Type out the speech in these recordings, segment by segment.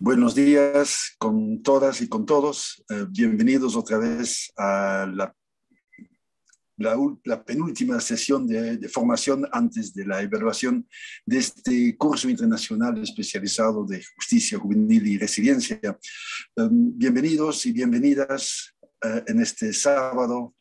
Buenos días con todas y con todos. Bienvenidos otra vez a la penúltima sesión de formación antes de la evaluación de este curso internacional especializado de justicia juvenil y resiliencia. Bienvenidos y bienvenidas en este sábado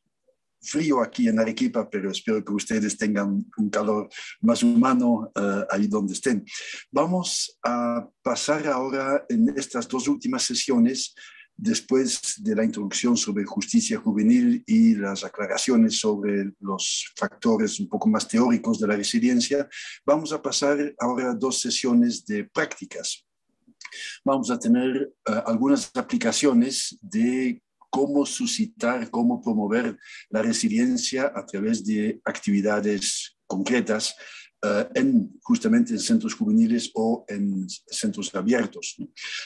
frío aquí en Arequipa, pero espero que ustedes tengan un calor más humano ahí donde estén. Vamos a pasar ahora en estas dos últimas sesiones, después de la introducción sobre justicia juvenil y las aclaraciones sobre los factores un poco más teóricos de la resiliencia, vamos a pasar ahora a dos sesiones de prácticas. Vamos a tener algunas aplicaciones de cómo suscitar, cómo promover la resiliencia a través de actividades concretas justamente en centros juveniles o en centros abiertos.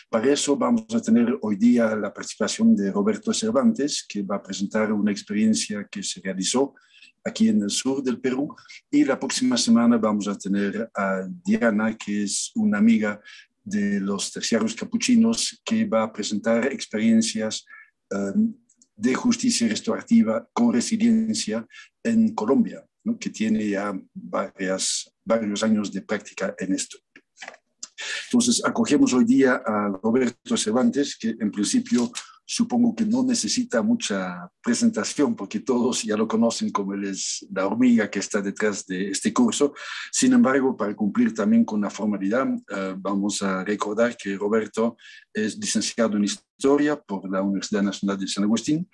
Para eso vamos a tener hoy día la participación de Roberto Cervantes, que va a presentar una experiencia que se realizó aquí en el sur del Perú, y la próxima semana vamos a tener a Diana, que es una amiga de los terciarios capuchinos, que va a presentar experiencias de justicia restaurativa con resiliencia en Colombia, ¿no? Que tiene ya varios años de práctica en esto. Entonces, acogemos hoy día a Roberto Cervantes, que en principio supongo que no necesita mucha presentación porque todos ya lo conocen como él es la hormiga que está detrás de este curso. Sin embargo, para cumplir también con la formalidad, vamos a recordar que Roberto es licenciado en Historia por la Universidad Nacional de San Agustín,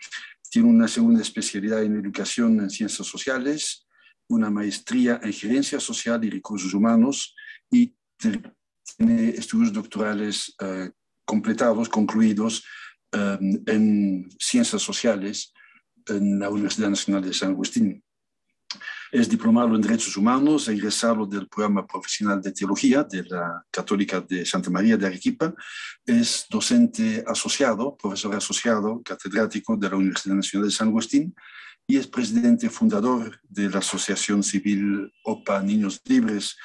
tiene una segunda especialidad en Educación en Ciencias Sociales, una maestría en Gerencia Social y Recursos Humanos y tiene estudios doctorales concluidos en Ciencias Sociales en la Universidad Nacional de San Agustín. Es diplomado en Derechos Humanos, egresado del programa profesional de Teología de la Católica de Santa María de Arequipa. Es docente asociado, profesor asociado, catedrático de la Universidad Nacional de San Agustín y es presidente fundador de la Asociación Civil OPA Niños Libres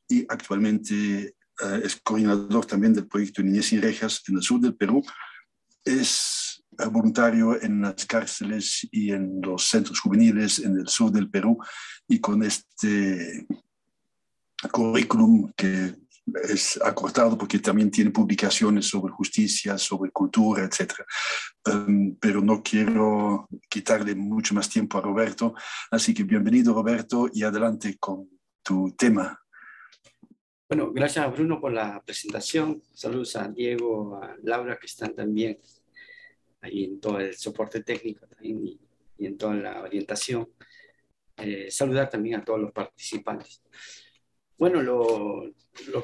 y actualmente es coordinador también del proyecto Niñez sin Rejas en el sur del Perú. Es voluntario en las cárceles y en los centros juveniles en el sur del Perú, y con este currículum que es acortado porque también tiene publicaciones sobre justicia, sobre cultura, etc. Pero no quiero quitarle mucho más tiempo a Roberto, así que bienvenido Roberto y adelante con tu tema. Bueno, gracias a Bruno por la presentación. Saludos a Diego, a Laura, que están también ahí en todo el soporte técnico también y en toda la orientación. Saludar también a todos los participantes. Bueno, lo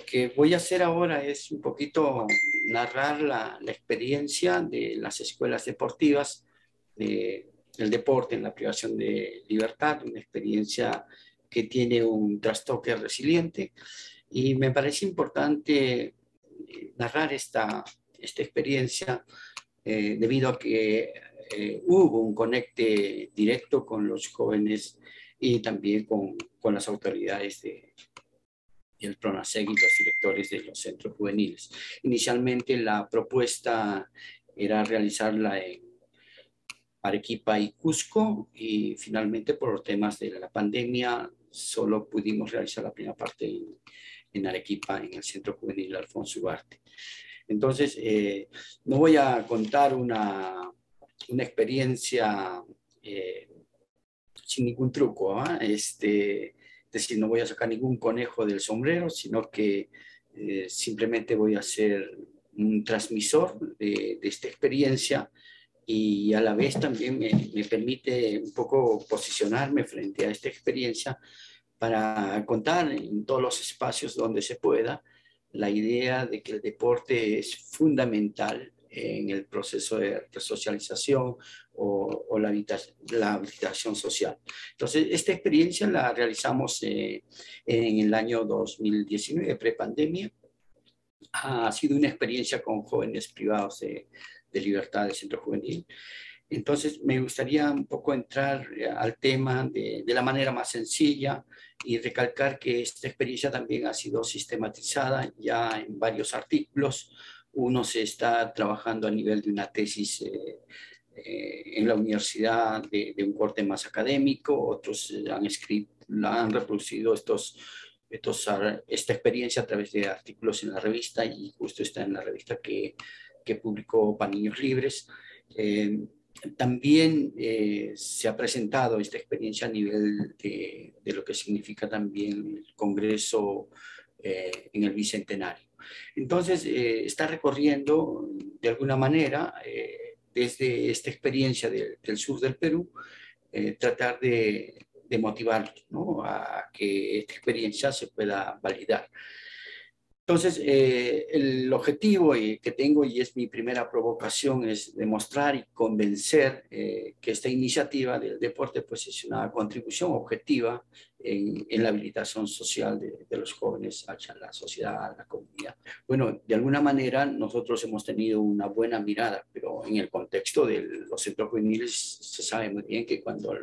que voy a hacer ahora es un poquito narrar la experiencia de las escuelas deportivas, del deporte en la privación de libertad, una experiencia que tiene un trastoque resiliente. Y me parece importante narrar esta experiencia debido a que hubo un conecte directo con los jóvenes y también con las autoridades del PRONASEC y los directores de los centros juveniles. Inicialmente la propuesta era realizarla en Arequipa y Cusco, y finalmente por los temas de la pandemia solo pudimos realizar la primera parte en Arequipa, en el Centro Juvenil Alfonso Ugarte. Entonces, no voy a contar una experiencia sin ningún truco, es decir, no voy a sacar ningún conejo del sombrero, sino que simplemente voy a ser un transmisor de esta experiencia, y a la vez también me permite un poco posicionarme frente a esta experiencia para contar en todos los espacios donde se pueda la idea de que el deporte es fundamental en el proceso de resocialización o la habilitación social. Entonces, esta experiencia la realizamos en el año 2019, prepandemia. Ha sido una experiencia con jóvenes privados de libertad del centro juvenil. Entonces, me gustaría un poco entrar al tema de la manera más sencilla y recalcar que esta experiencia también ha sido sistematizada ya en varios artículos Uno se está trabajando a nivel de una tesis en la universidad de un corte más académico, otros han escrito, han reproducido esta experiencia a través de artículos en la revista, y justo está en la revista que publicó Panillos Libres. También se ha presentado esta experiencia a nivel de lo que significa también el Congreso en el Bicentenario. Entonces, está recorriendo de alguna manera, desde esta experiencia del sur del Perú, tratar de motivarlos, ¿no?, a que esta experiencia se pueda validar. Entonces, el objetivo que tengo, y es mi primera provocación, es demostrar y convencer que esta iniciativa del deporte pues, es una contribución objetiva en la habilitación social de los jóvenes hacia la sociedad, a la comunidad. Bueno, de alguna manera nosotros hemos tenido una buena mirada, pero en el contexto de los centros juveniles se sabe muy bien que cuando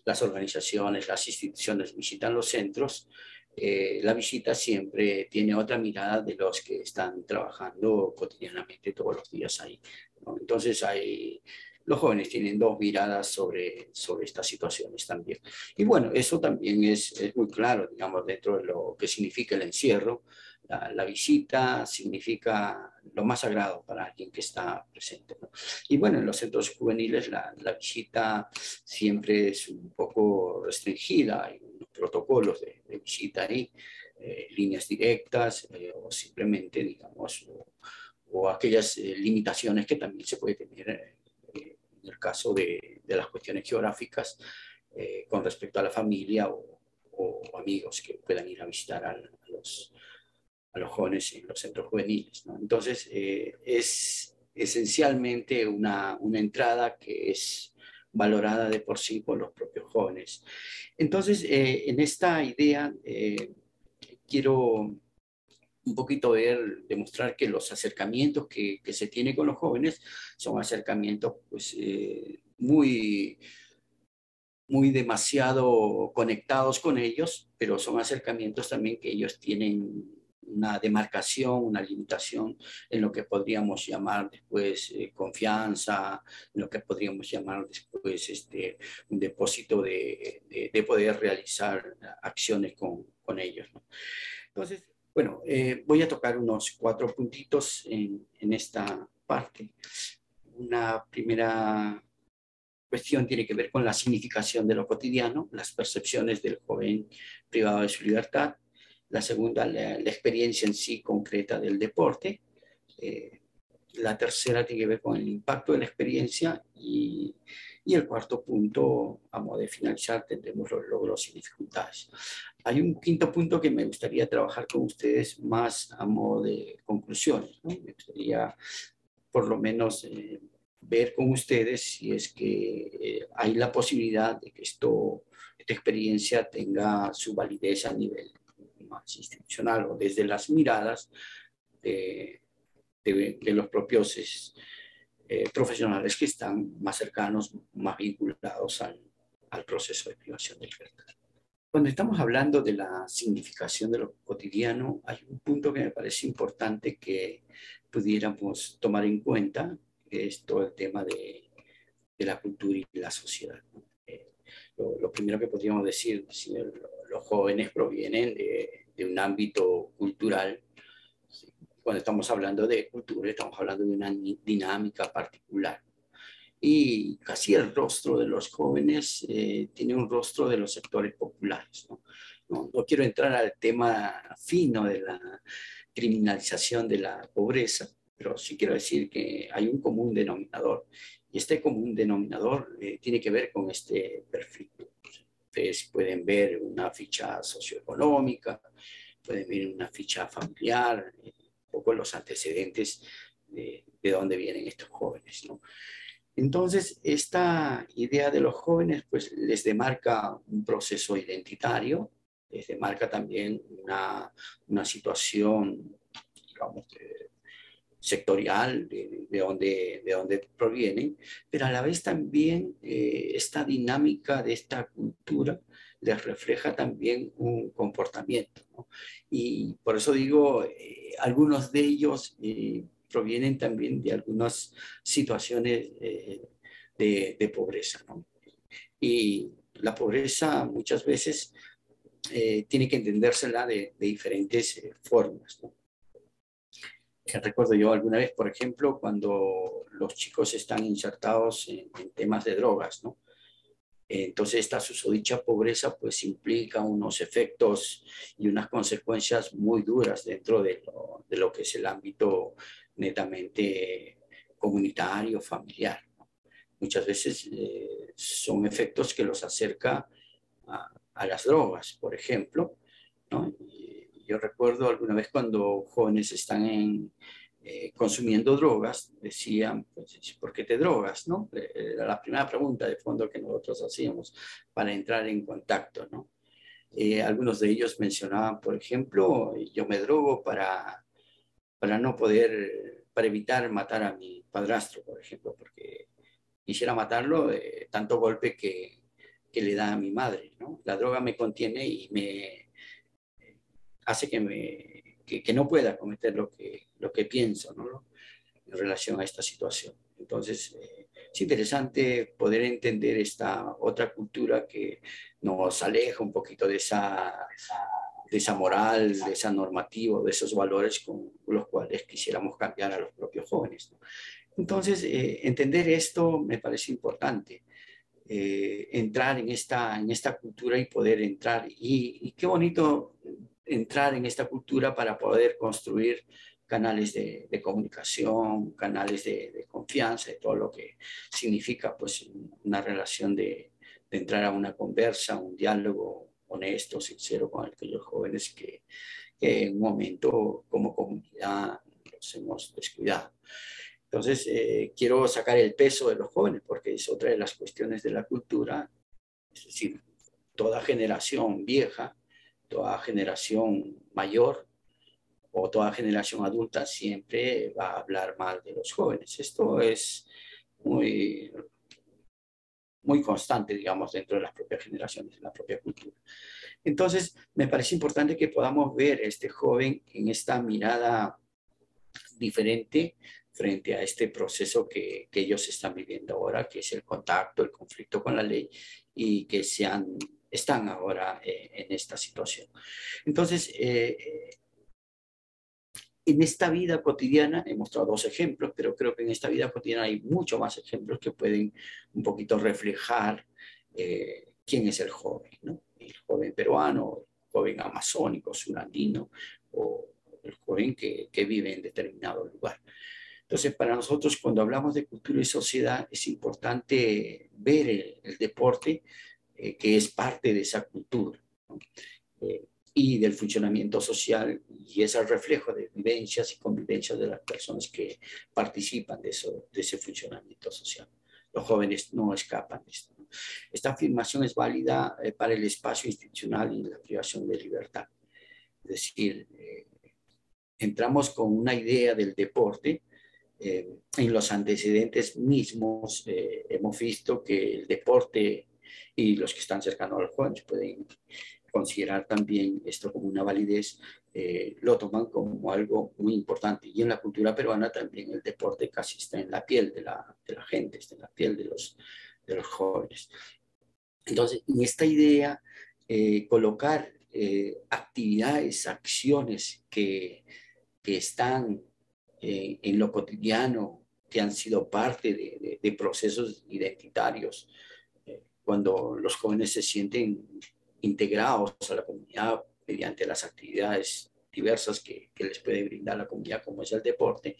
las organizaciones, las instituciones visitan los centros, la visita siempre tiene otra mirada de los que están trabajando cotidianamente todos los días ahí, ¿no? Entonces los jóvenes tienen dos miradas sobre estas situaciones también. Y bueno, eso también es muy claro, digamos, dentro de lo que significa el encierro. La visita significa lo más sagrado para alguien que está presente, ¿no? Y bueno, en los centros juveniles la visita siempre es un poco restringida. Hay unos protocolos de visita ahí, líneas directas, o simplemente, digamos, o aquellas limitaciones que también se puede tener en el caso de las cuestiones geográficas con respecto a la familia o amigos que puedan ir a visitar a los jóvenes en los centros juveniles, ¿no? Entonces, es esencialmente una entrada que es valorada de por sí por los propios jóvenes. Entonces, en esta idea, quiero un poquito demostrar que los acercamientos que se tiene con los jóvenes son acercamientos pues, muy demasiado conectados con ellos, pero son acercamientos también que ellos tienen una demarcación, una limitación en lo que podríamos llamar después confianza, en lo que podríamos llamar después un depósito de poder realizar acciones con ellos, ¿no? Entonces, bueno, voy a tocar unos 4 puntitos en esta parte. Una primera cuestión tiene que ver con la significación de lo cotidiano, las percepciones del joven privado de su libertad. La segunda, la experiencia en sí concreta del deporte. La tercera tiene que ver con el impacto de la experiencia. Y el cuarto punto, a modo de finalizar, tendremos los logros y dificultades. Hay un quinto punto que me gustaría trabajar con ustedes más a modo de conclusiones, ¿no? Me gustaría por lo menos ver con ustedes si es que hay la posibilidad de que esta experiencia tenga su validez a nivel más institucional o desde las miradas de los propios profesionales que están más cercanos, más vinculados al proceso de privación de libertad. Cuando estamos hablando de la significación de lo cotidiano, hay un punto que me parece importante que pudiéramos tomar en cuenta, que es todo el tema de la cultura y la sociedad, ¿no? Lo primero que podríamos decir, si los jóvenes provienen de un ámbito cultural. Cuando estamos hablando de cultura, estamos hablando de una dinámica particular. Y casi el rostro de los jóvenes tiene un rostro de los sectores populares, ¿no? No quiero entrar al tema fino de la criminalización de la pobreza, pero sí quiero decir que hay un común denominador. Y este común denominador tiene que ver con este perfil. Ustedes pueden ver una ficha socioeconómica, pueden ver una ficha familiar, un poco los antecedentes de dónde vienen estos jóvenes, ¿no? Entonces, esta idea de los jóvenes pues les demarca un proceso identitario, les demarca también una situación, digamos, sectorial de donde provienen, pero a la vez también esta dinámica de esta cultura les refleja también un comportamiento, ¿no? Y por eso digo, algunos de ellos provienen también de algunas situaciones de pobreza, ¿no? Y la pobreza muchas veces tiene que entendérsela de diferentes formas, ¿no? Recuerdo yo alguna vez, por ejemplo, cuando los chicos están insertados en temas de drogas, ¿no? Entonces esta susodicha pobreza pues implica unos efectos y unas consecuencias muy duras dentro de lo que es el ámbito netamente comunitario, familiar, ¿no? Muchas veces son efectos que los acerca a las drogas, por ejemplo, ¿no? Y yo recuerdo alguna vez cuando jóvenes están consumiendo drogas, decían, pues, ¿por qué te drogas? ¿No? Era la primera pregunta de fondo que nosotros hacíamos para entrar en contacto, ¿no? Algunos de ellos mencionaban, por ejemplo, yo me drogo para no poder, para evitar matar a mi padrastro, por ejemplo, porque quisiera matarlo de tanto golpe que le da a mi madre, ¿no? La droga me contiene y me hace que no pueda cometer lo que pienso, ¿no? En relación a esta situación. Entonces, es interesante poder entender esta otra cultura que nos aleja un poquito de esa moral, de esa normativa, de esos valores con los cuales quisiéramos cambiar a los propios jóvenes, ¿no? Entonces, entender esto me parece importante. Entrar en esta cultura y poder entrar. Y qué bonito entrar en esta cultura para poder construir canales de comunicación, canales de confianza, de todo lo que significa pues una relación de entrar a una conversa, un diálogo honesto, sincero con aquellos jóvenes que en un momento como comunidad los hemos descuidado. Entonces, quiero sacar el peso de los jóvenes porque es otra de las cuestiones de la cultura. Es decir, toda generación vieja, toda generación mayor o toda generación adulta siempre va a hablar mal de los jóvenes. Esto es muy, muy constante, digamos, dentro de las propias generaciones, de la propia cultura. Entonces, me parece importante que podamos ver a este joven en esta mirada diferente frente a este proceso que ellos están viviendo ahora, que es el contacto, el conflicto con la ley y que están ahora en esta situación. Entonces, en esta vida cotidiana, he mostrado dos ejemplos, pero creo que en esta vida cotidiana hay muchos más ejemplos que pueden un poquito reflejar quién es el joven, ¿no? El joven peruano, el joven amazónico, surandino, o el joven que vive en determinado lugar. Entonces, para nosotros, cuando hablamos de cultura y sociedad, es importante ver el deporte, que es parte de esa cultura, ¿no? Eh, y del funcionamiento social, y es el reflejo de vivencias y convivencias de las personas que participan de ese funcionamiento social. Los jóvenes no escapan de esto, ¿no? Esta afirmación es válida para el espacio institucional y la privación de libertad. Es decir, entramos con una idea del deporte. En los antecedentes mismos hemos visto que el deporte y los que están cercanos a los jóvenes pueden considerar también esto como una validez, lo toman como algo muy importante. Y en la cultura peruana también el deporte casi está en la piel de la gente, está en la piel de los jóvenes. Entonces, en esta idea, colocar actividades, acciones que están en lo cotidiano, que han sido parte de procesos identitarios, cuando los jóvenes se sienten integrados a la comunidad mediante las actividades diversas que les puede brindar la comunidad, como es el deporte,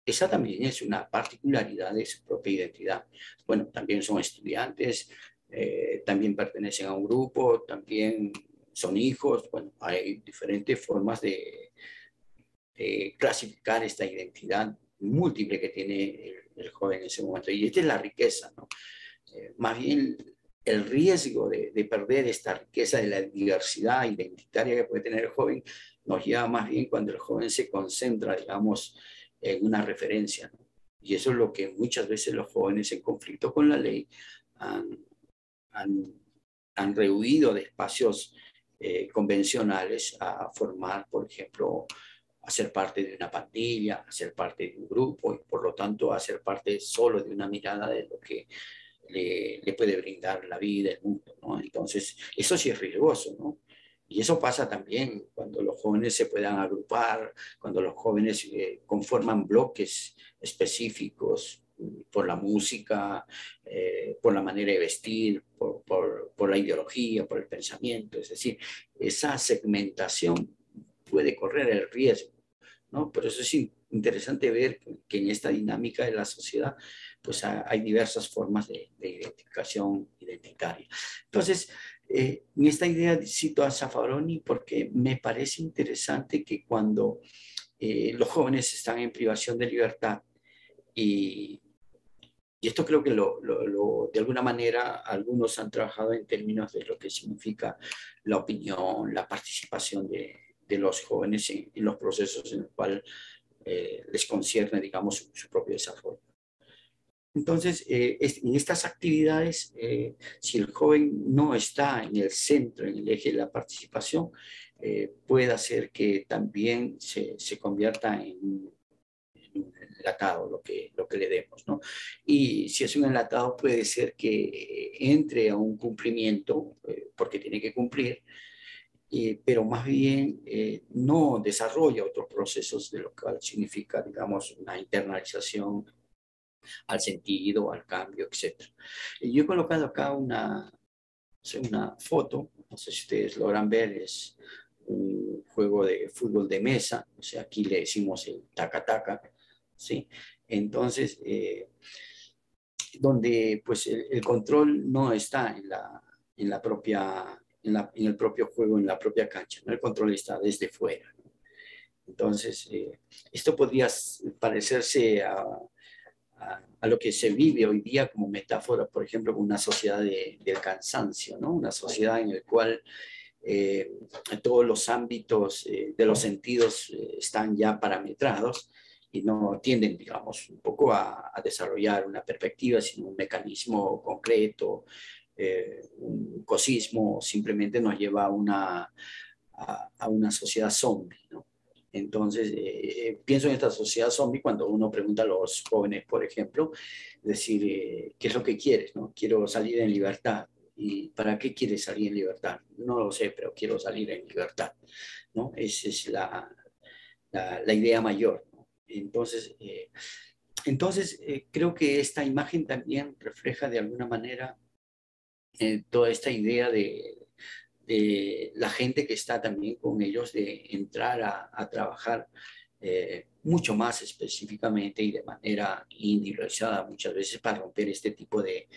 esa también es una particularidad de su propia identidad. Bueno, también son estudiantes, también pertenecen a un grupo, también son hijos, bueno, hay diferentes formas de clasificar esta identidad múltiple que tiene el joven en ese momento. Y esta es la riqueza, ¿no? Más bien el riesgo de perder esta riqueza de la diversidad identitaria que puede tener el joven nos lleva más bien cuando el joven se concentra, digamos, en una referencia, ¿no? Y eso es lo que muchas veces los jóvenes en conflicto con la ley han, han, han rehuido de espacios convencionales a formar, por ejemplo, hacer parte de una pandilla, hacer parte de un grupo y por lo tanto hacer parte solo de una mirada de lo que le puede brindar la vida, el mundo, ¿no? Entonces, eso sí es riesgoso, ¿no? Y eso pasa también cuando los jóvenes se puedan agrupar, cuando los jóvenes conforman bloques específicos por la música, por la manera de vestir, por la ideología, por el pensamiento. Es decir, esa segmentación puede correr el riesgo, ¿no? Por eso es interesante ver que en esta dinámica de la sociedad pues hay diversas formas de identificación identitaria. Entonces, en esta idea cito a Zaffaroni porque me parece interesante que cuando los jóvenes están en privación de libertad y, y esto creo que de alguna manera algunos han trabajado en términos de lo que significa la opinión, la participación de los jóvenes en los procesos en los cuales les concierne, digamos, su propio desarrollo. Entonces, en estas actividades, si el joven no está en el centro, en el eje de la participación, puede hacer que también se convierta en un enlatado lo que le demos, ¿no? Y si es un enlatado, puede ser que entre a un cumplimiento, porque tiene que cumplir, pero más bien no desarrolla otros procesos de lo cual significa, digamos, una internalización al sentido, al cambio, etc. Yo he colocado acá una foto, no sé si ustedes logran ver, es un juego de fútbol de mesa, o sea, aquí le decimos el taca-taca, ¿sí? Entonces, donde pues el control no está en la propia, en el propio juego, en la propia cancha, ¿no? El control está desde fuera, ¿no? Entonces, esto podría parecerse a lo que se vive hoy día como metáfora, por ejemplo, con una sociedad del cansancio, ¿no? Una sociedad en la cual eh, todos los ámbitos de los sentidos están ya parametrados y no tienden, digamos, un poco a desarrollar una perspectiva, sino un mecanismo concreto, un cosismo, simplemente nos lleva a una sociedad zombie, ¿no? Entonces, pienso en esta sociedad zombie cuando uno pregunta a los jóvenes, por ejemplo, decir, ¿qué es lo que quieres? ¿No? Quiero salir en libertad. ¿Y para qué quieres salir en libertad? No lo sé, pero quiero salir en libertad, ¿no? Esa es la idea mayor, ¿no? Entonces, creo que esta imagen también refleja de alguna manera toda esta idea de la gente que está también con ellos, de entrar a trabajar mucho más específicamente y de manera individualizada muchas veces para romper este tipo de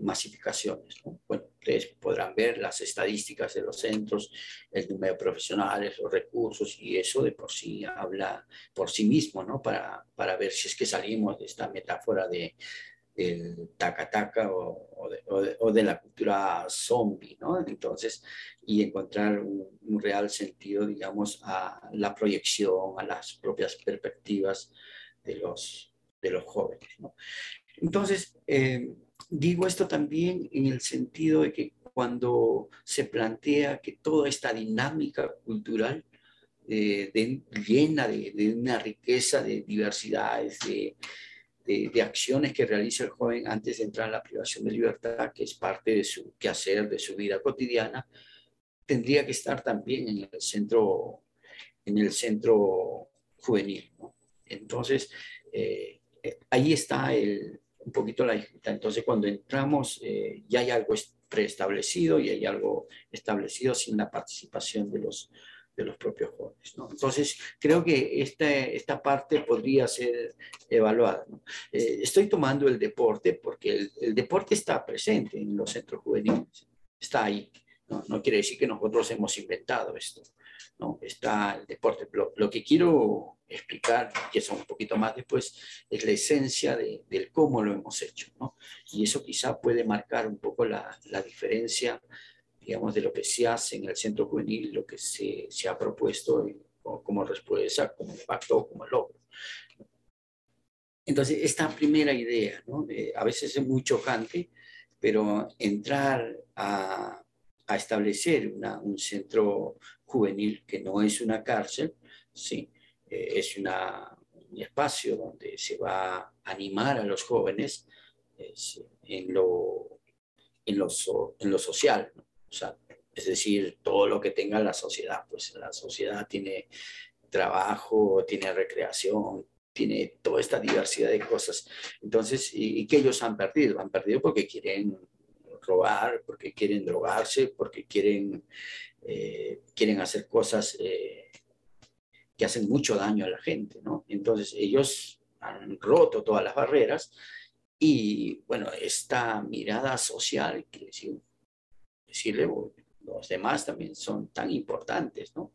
masificaciones, ¿no? Bueno, ustedes podrán ver las estadísticas de los centros, el número de profesionales, los recursos, y eso de por sí habla por sí mismo, ¿no? Para ver si es que salimos de esta metáfora del taca-taca o de la cultura zombie, ¿no? Entonces, y encontrar un real sentido, digamos, a la proyección, a las propias perspectivas de los jóvenes, ¿no? Entonces, digo esto también en el sentido de que cuando se plantea que toda esta dinámica cultural llena de una riqueza de diversidades, de acciones que realiza el joven antes de entrar a la privación de libertad, que es parte de su quehacer, de su vida cotidiana, tendría que estar también en el centro juvenil, ¿no? Entonces, ahí está un poquito la dificultad. Entonces, cuando entramos, ya hay algo preestablecido y hay algo establecido sin la participación de los propios jóvenes, ¿no? Entonces, creo que esta parte podría ser evaluada, ¿no? Estoy tomando el deporte porque el deporte está presente en los centros juveniles, está ahí. No, no quiere decir que nosotros hemos inventado esto, ¿no? Está el deporte. Lo que quiero explicar, y eso un poquito más después, es la esencia del cómo lo hemos hecho, ¿no? Y eso quizá puede marcar un poco la diferencia, digamos, de lo que se hace en el centro juvenil, lo que se ha propuesto como respuesta, como impacto, como logro. Entonces, esta primera idea, ¿no? A veces es muy chocante, pero entrar a establecer un centro juvenil que no es una cárcel, ¿sí? es un espacio donde se va a animar a los jóvenes en lo social, ¿no? O sea, es decir, todo lo que tenga la sociedad, pues la sociedad tiene trabajo, tiene recreación, tiene toda esta diversidad de cosas. Entonces, y que ellos han perdido porque quieren robar, porque quieren drogarse, porque quieren hacer cosas que hacen mucho daño a la gente, ¿no? Entonces, ellos han roto todas las barreras y, bueno, esta mirada social, que decirle, los demás también son tan importantes, ¿no?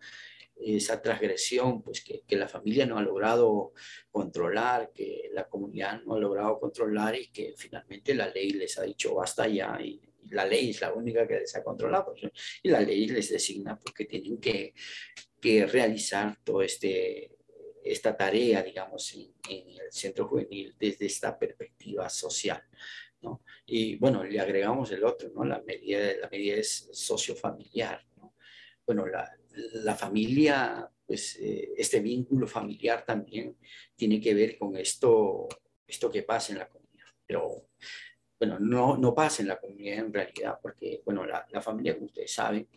Esa transgresión pues, que la familia no ha logrado controlar, que la comunidad no ha logrado controlar y que finalmente la ley les ha dicho basta ya y la ley es la única que les ha controlado pues, y la ley les designa porque tienen que realizar toda esta tarea, digamos, en el centro juvenil desde esta perspectiva social, ¿no? Y bueno, le agregamos el otro, ¿no? La medida es sociofamiliar, ¿no? Bueno, la familia, pues este vínculo familiar también tiene que ver con esto que pasa en la comunidad. Pero bueno, no pasa en la comunidad en realidad, porque bueno, la familia, como ustedes saben,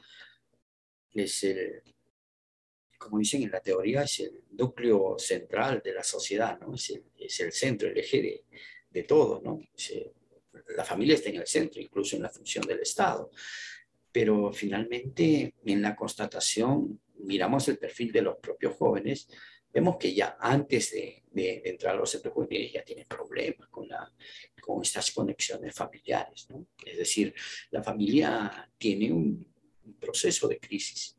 es como dicen en la teoría, es el núcleo central de la sociedad, ¿no? Es el centro, el eje de todo, ¿no? La familia está en el centro, incluso en la función del Estado. Pero finalmente en la constatación miramos el perfil de los propios jóvenes, vemos que ya antes de entrar a los centros juveniles ya tienen problemas con estas conexiones familiares, ¿no? Es decir, la familia tiene un proceso de crisis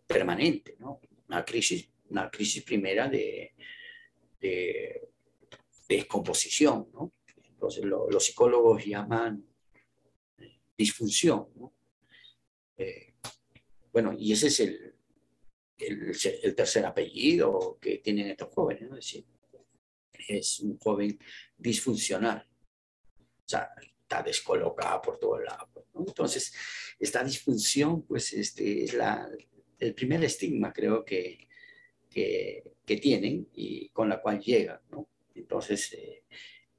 permanente, ¿no? Una crisis primera de descomposición, ¿no? Entonces los psicólogos llaman disfunción, ¿no? Eh, bueno, y ese es el tercer apellido que tienen estos jóvenes, ¿no? Es decir, es un joven disfuncional, o sea, está descolocado por todo lado, ¿no? Entonces, esta disfunción, pues, es el primer estigma, creo que tienen y con la cual llegan, ¿no? Entonces,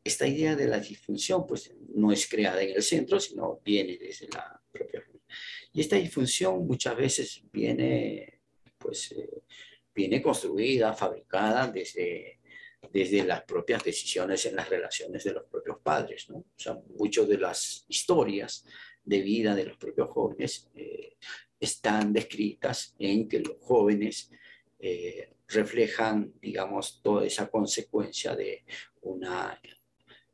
esta idea de la disfunción, pues, no es creada en el centro, sino viene desde la propia familia. Y esta disfunción muchas veces pues, viene construida, fabricada desde las propias decisiones en las relaciones de los propios padres, ¿no? O sea, muchas de las historias de vida de los propios jóvenes están descritas en que los jóvenes reflejan, digamos, toda esa consecuencia de una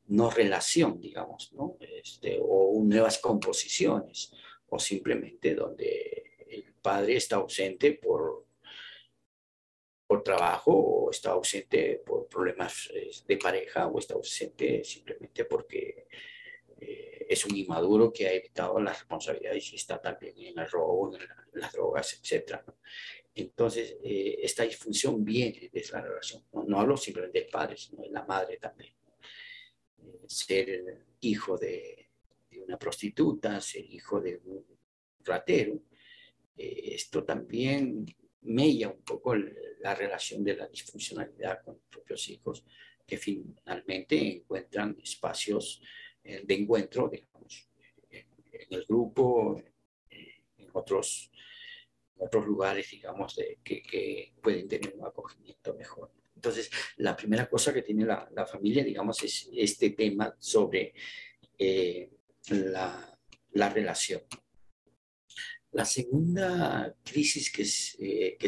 no relación, digamos, ¿no? O nuevas composiciones, o simplemente donde el padre está ausente por trabajo, o está ausente por problemas de pareja, o está ausente simplemente porque es un inmaduro que ha evitado las responsabilidades y está también en el robo, en las drogas, etcétera, ¿no? Entonces, esta disfunción viene de la relación. No hablo simplemente del padre, sino de la madre también. Ser hijo de una prostituta, ser hijo de un ratero, esto también mella un poco la relación de la disfuncionalidad con los propios hijos, que finalmente encuentran espacios de encuentro, digamos, en el grupo, en otros lugares, digamos, que pueden tener un acogimiento mejor. Entonces, la primera cosa que tiene la familia, digamos, es este tema sobre eh, la relación. La segunda crisis que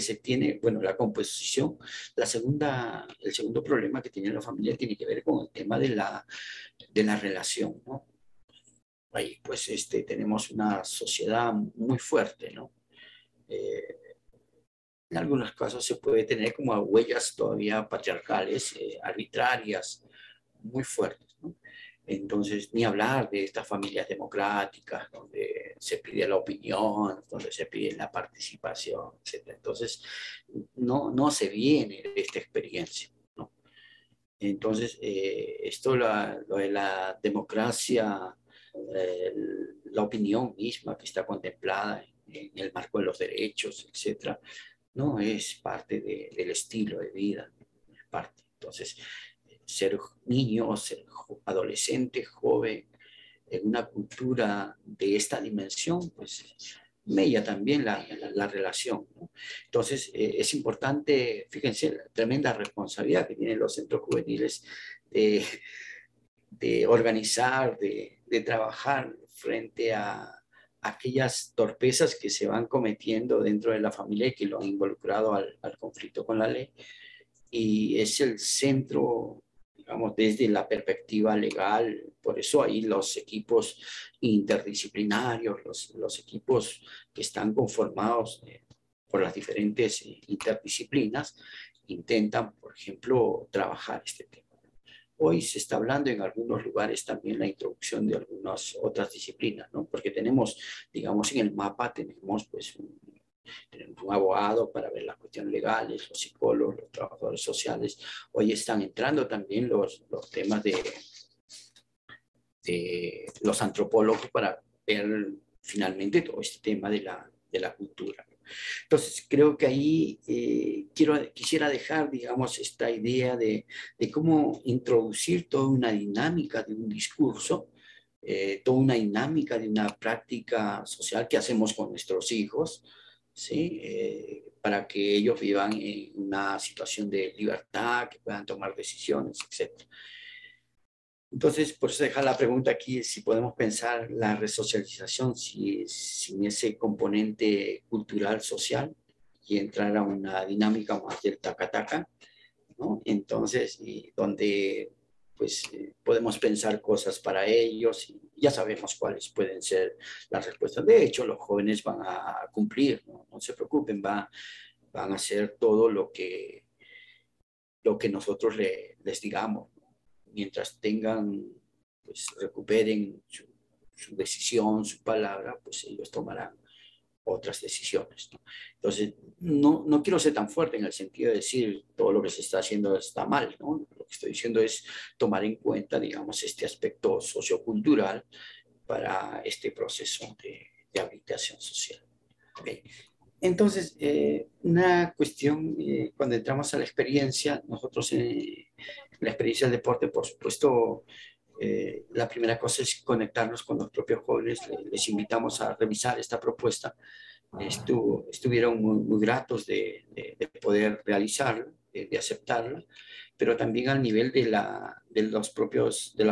se tiene, bueno, la composición, el segundo problema que tiene la familia tiene que ver con el tema de la relación, ¿no? Ahí, pues, tenemos una sociedad muy fuerte, ¿no? Eh, en algunos casos se puede tener como huellas todavía patriarcales, arbitrarias, muy fuertes, ¿no? Entonces, ni hablar de estas familias democráticas donde se pide la opinión, donde se pide la participación, etc. Entonces, no se viene de esta experiencia, ¿no? Entonces, lo de la democracia, eh, la opinión misma que está contemplada en el marco de los derechos, etc., ¿no? Es parte del estilo de vida, es parte. Entonces, ser niño, ser adolescente, joven, en una cultura de esta dimensión, pues mella también la relación, ¿no? Entonces, es importante, fíjense, la tremenda responsabilidad que tienen los centros juveniles de, de organizar, de trabajar frente a aquellas torpezas que se van cometiendo dentro de la familia y que lo han involucrado al conflicto con la ley. Y es el centro, digamos, desde la perspectiva legal. Por eso ahí los equipos interdisciplinarios, los equipos que están conformados por las diferentes interdisciplinas, intentan, por ejemplo, trabajar este tema. Hoy se está hablando en algunos lugares también la introducción de algunas otras disciplinas, ¿no? Porque tenemos, digamos, en el mapa tenemos pues tenemos un abogado para ver las cuestiones legales, los psicólogos, los trabajadores sociales. Hoy están entrando también los temas de los antropólogos para ver finalmente todo este tema de la cultura. Entonces, creo que ahí quisiera dejar, digamos, esta idea de cómo introducir toda una dinámica de un discurso, toda una dinámica de una práctica social que hacemos con nuestros hijos, ¿sí? Para que ellos vivan en una situación de libertad, que puedan tomar decisiones, etc. Entonces, por eso dejar la pregunta aquí, si podemos pensar la resocialización sin ese componente cultural, social, y entrar a una dinámica más del taca-taca, ¿no? Entonces, y donde pues podemos pensar cosas para ellos y ya sabemos cuáles pueden ser las respuestas. De hecho, los jóvenes van a cumplir, ¿no? No se preocupen, van a hacer todo lo que nosotros les digamos, ¿no? Mientras tengan, pues recuperen su decisión, su palabra, pues ellos tomarán otras decisiones, ¿no? Entonces, no quiero ser tan fuerte en el sentido de decir todo lo que se está haciendo está mal, ¿no? Lo que estoy diciendo es tomar en cuenta, digamos, este aspecto sociocultural para este proceso de habilitación social. ¿Okay? Entonces, una cuestión, cuando entramos a la experiencia, nosotros en la experiencia del deporte, por supuesto, la primera cosa es conectarnos con los propios jóvenes. Les invitamos a revisar esta propuesta. Estuvieron muy gratos de poder realizarla, de aceptarla, pero también al nivel de la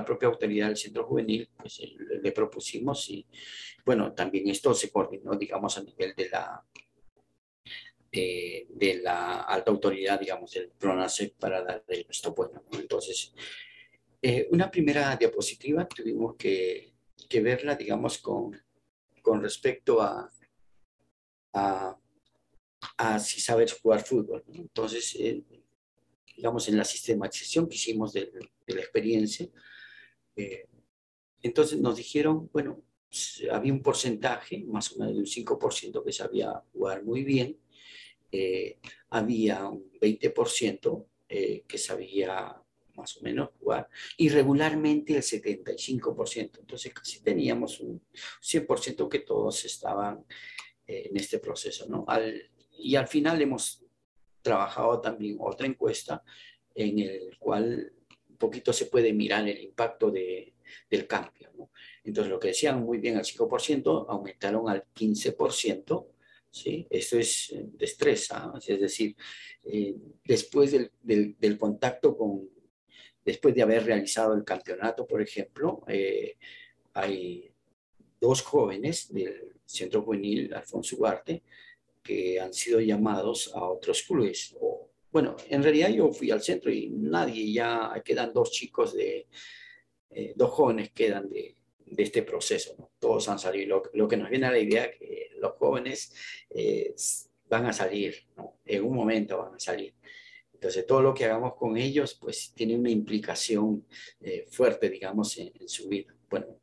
propia autoridad del centro juvenil, pues le propusimos y bueno, también esto se coordinó, digamos, a nivel de la alta autoridad, digamos, del PRONACEP para darle nuestro bueno, ¿no? Entonces, una primera diapositiva tuvimos que verla, digamos, con respecto a, a si sabes jugar fútbol, ¿no? Entonces, digamos, en la sistematización que hicimos de la experiencia, eh, entonces nos dijeron, bueno, había un porcentaje, más o menos de un 5% que sabía jugar muy bien, eh, había un 20% que sabía más o menos jugar, y regularmente el 75%. Entonces casi teníamos un 100% que todos estaban en este proceso, ¿no? Y al final hemos trabajado también otra encuesta en el cual un poquito se puede mirar el impacto del cambio, ¿no? Entonces, lo que decían muy bien al 5%, aumentaron al 15%, ¿sí? Esto es destreza, es decir, después del contacto después de haber realizado el campeonato, por ejemplo, hay dos jóvenes del Centro Juvenil Alfonso Ugarte que han sido llamados a otros clubes. Bueno, en realidad yo fui al centro y nadie, ya quedan dos chicos dos jóvenes quedan de este proceso, ¿no? Todos han salido. Lo que nos viene a la idea es que los jóvenes van a salir, ¿no? En un momento van a salir. Entonces, todo lo que hagamos con ellos, pues tiene una implicación fuerte, digamos, en su vida. Bueno,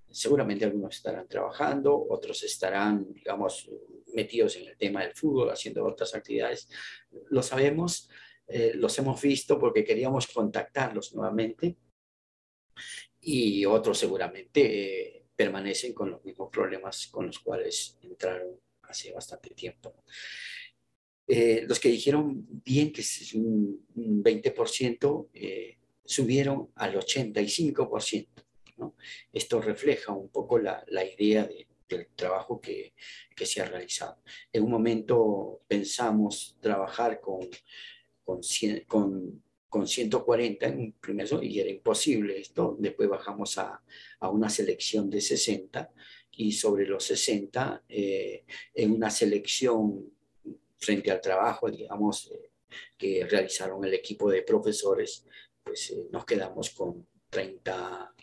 seguramente algunos estarán trabajando, otros estarán, digamos, metidos en el tema del fútbol, haciendo otras actividades. Lo sabemos, los hemos visto porque queríamos contactarlos nuevamente y otros seguramente permanecen con los mismos problemas con los cuales entraron hace bastante tiempo. Los que dijeron bien, que es un 20%, subieron al 85%, ¿no? Esto refleja un poco la idea del trabajo que se ha realizado. En un momento pensamos trabajar con 140 en un primer y era imposible esto. Después bajamos a una selección de 60 y sobre los 60 en una selección frente al trabajo, digamos, que realizaron el equipo de profesores, pues nos quedamos con 30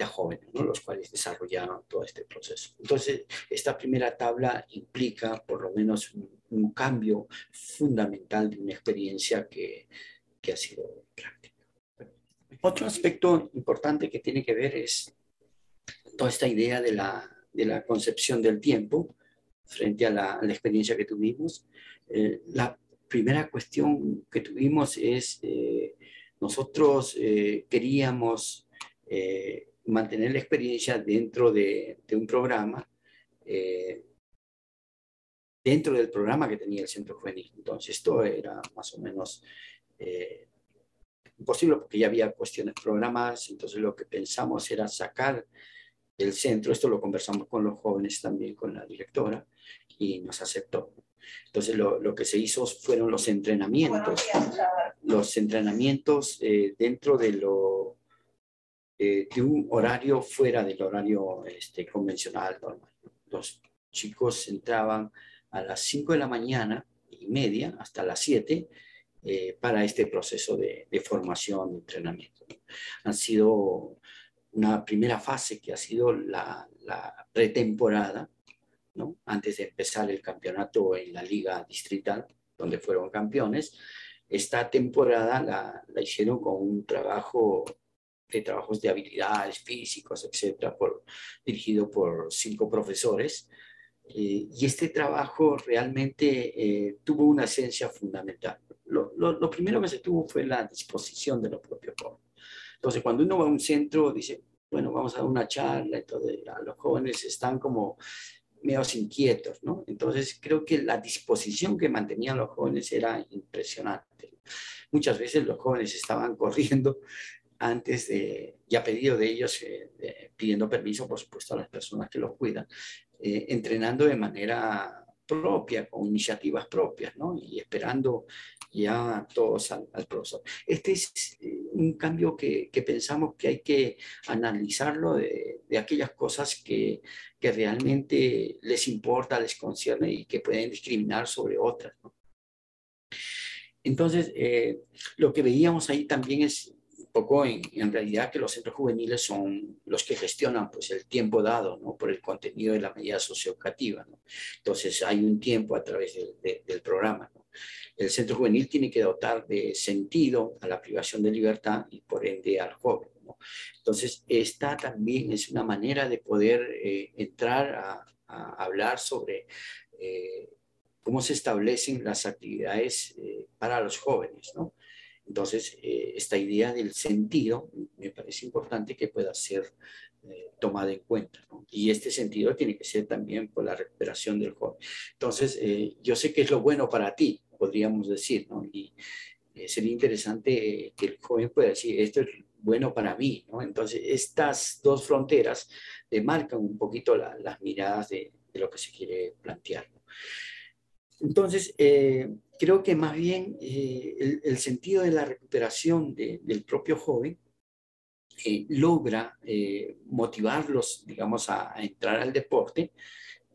jóvenes, ¿no? Los cuales desarrollaron todo este proceso. Entonces, esta primera tabla implica por lo menos un cambio fundamental de una experiencia que ha sido práctica. Otro aspecto importante que tiene que ver es toda esta idea de la concepción del tiempo frente a la experiencia que tuvimos. La primera cuestión que tuvimos es, nosotros queríamos mantener la experiencia dentro de un programa, dentro del programa que tenía el Centro Juvenil. Entonces, esto era más o menos imposible porque ya había cuestiones programadas. Entonces, lo que pensamos era sacar del centro, esto lo conversamos con los jóvenes también, con la directora, y nos aceptó. Entonces, lo que se hizo fueron los entrenamientos dentro de un horario fuera del horario convencional normal. Los chicos entraban a las 5 de la mañana y media hasta las 7 para este proceso de formación, de entrenamiento. Han sido una primera fase que ha sido la pretemporada, ¿no? Antes de empezar el campeonato en la liga distrital, donde fueron campeones. Esta temporada la hicieron con un trabajo de trabajos de habilidades físicos, etcétera, dirigido por 5 profesores. Y este trabajo realmente tuvo una esencia fundamental. Lo primero que se tuvo fue la disposición de los propios jóvenes. Entonces, cuando uno va a un centro, dice, bueno, vamos a dar una charla, entonces los jóvenes están como medios inquietos, ¿no? Entonces, creo que la disposición que mantenían los jóvenes era impresionante. Muchas veces los jóvenes estaban corriendo antes de, ya pedido de ellos, pidiendo permiso, por supuesto, a las personas que los cuidan, entrenando de manera propia, con iniciativas propias, ¿no? Y esperando ya todos al profesor. Este es un cambio que pensamos que hay que analizarlo de aquellas cosas que realmente les importa, les concierne y que pueden discriminar sobre otras, ¿no? Entonces, lo que veíamos ahí también es un poco en realidad que los centros juveniles son los que gestionan pues, el tiempo dado, ¿no? Por el contenido de la medida socioeducativa, ¿no? Entonces, hay un tiempo a través del programa, ¿no? El centro juvenil tiene que dotar de sentido a la privación de libertad y por ende al joven, ¿no? Entonces, esta también es una manera de poder entrar a hablar sobre cómo se establecen las actividades para los jóvenes, ¿no? Entonces, esta idea del sentido me parece importante que pueda ser tomada en cuenta, ¿no? Y este sentido tiene que ser también por la recuperación del joven. Entonces, yo sé que es lo bueno para ti, podríamos decir, ¿no? Y sería interesante que el joven pueda decir, esto es bueno para mí, ¿no? Entonces, estas dos fronteras demarcan un poquito las miradas de lo que se quiere plantear, ¿no? Entonces, creo que más bien el sentido de la recuperación del propio joven logra motivarlos, digamos, a entrar al deporte,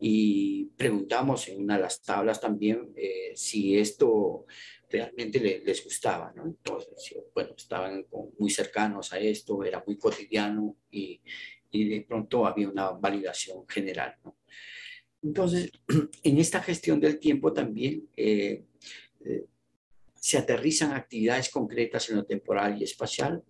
y preguntamos en una de las tablas también si esto realmente les gustaba, ¿no? Entonces, bueno, estaban muy cercanos a esto, era muy cotidiano y de pronto había una validación general, ¿no? Entonces, en esta gestión del tiempo también se aterrizan actividades concretas en lo temporal y espacial,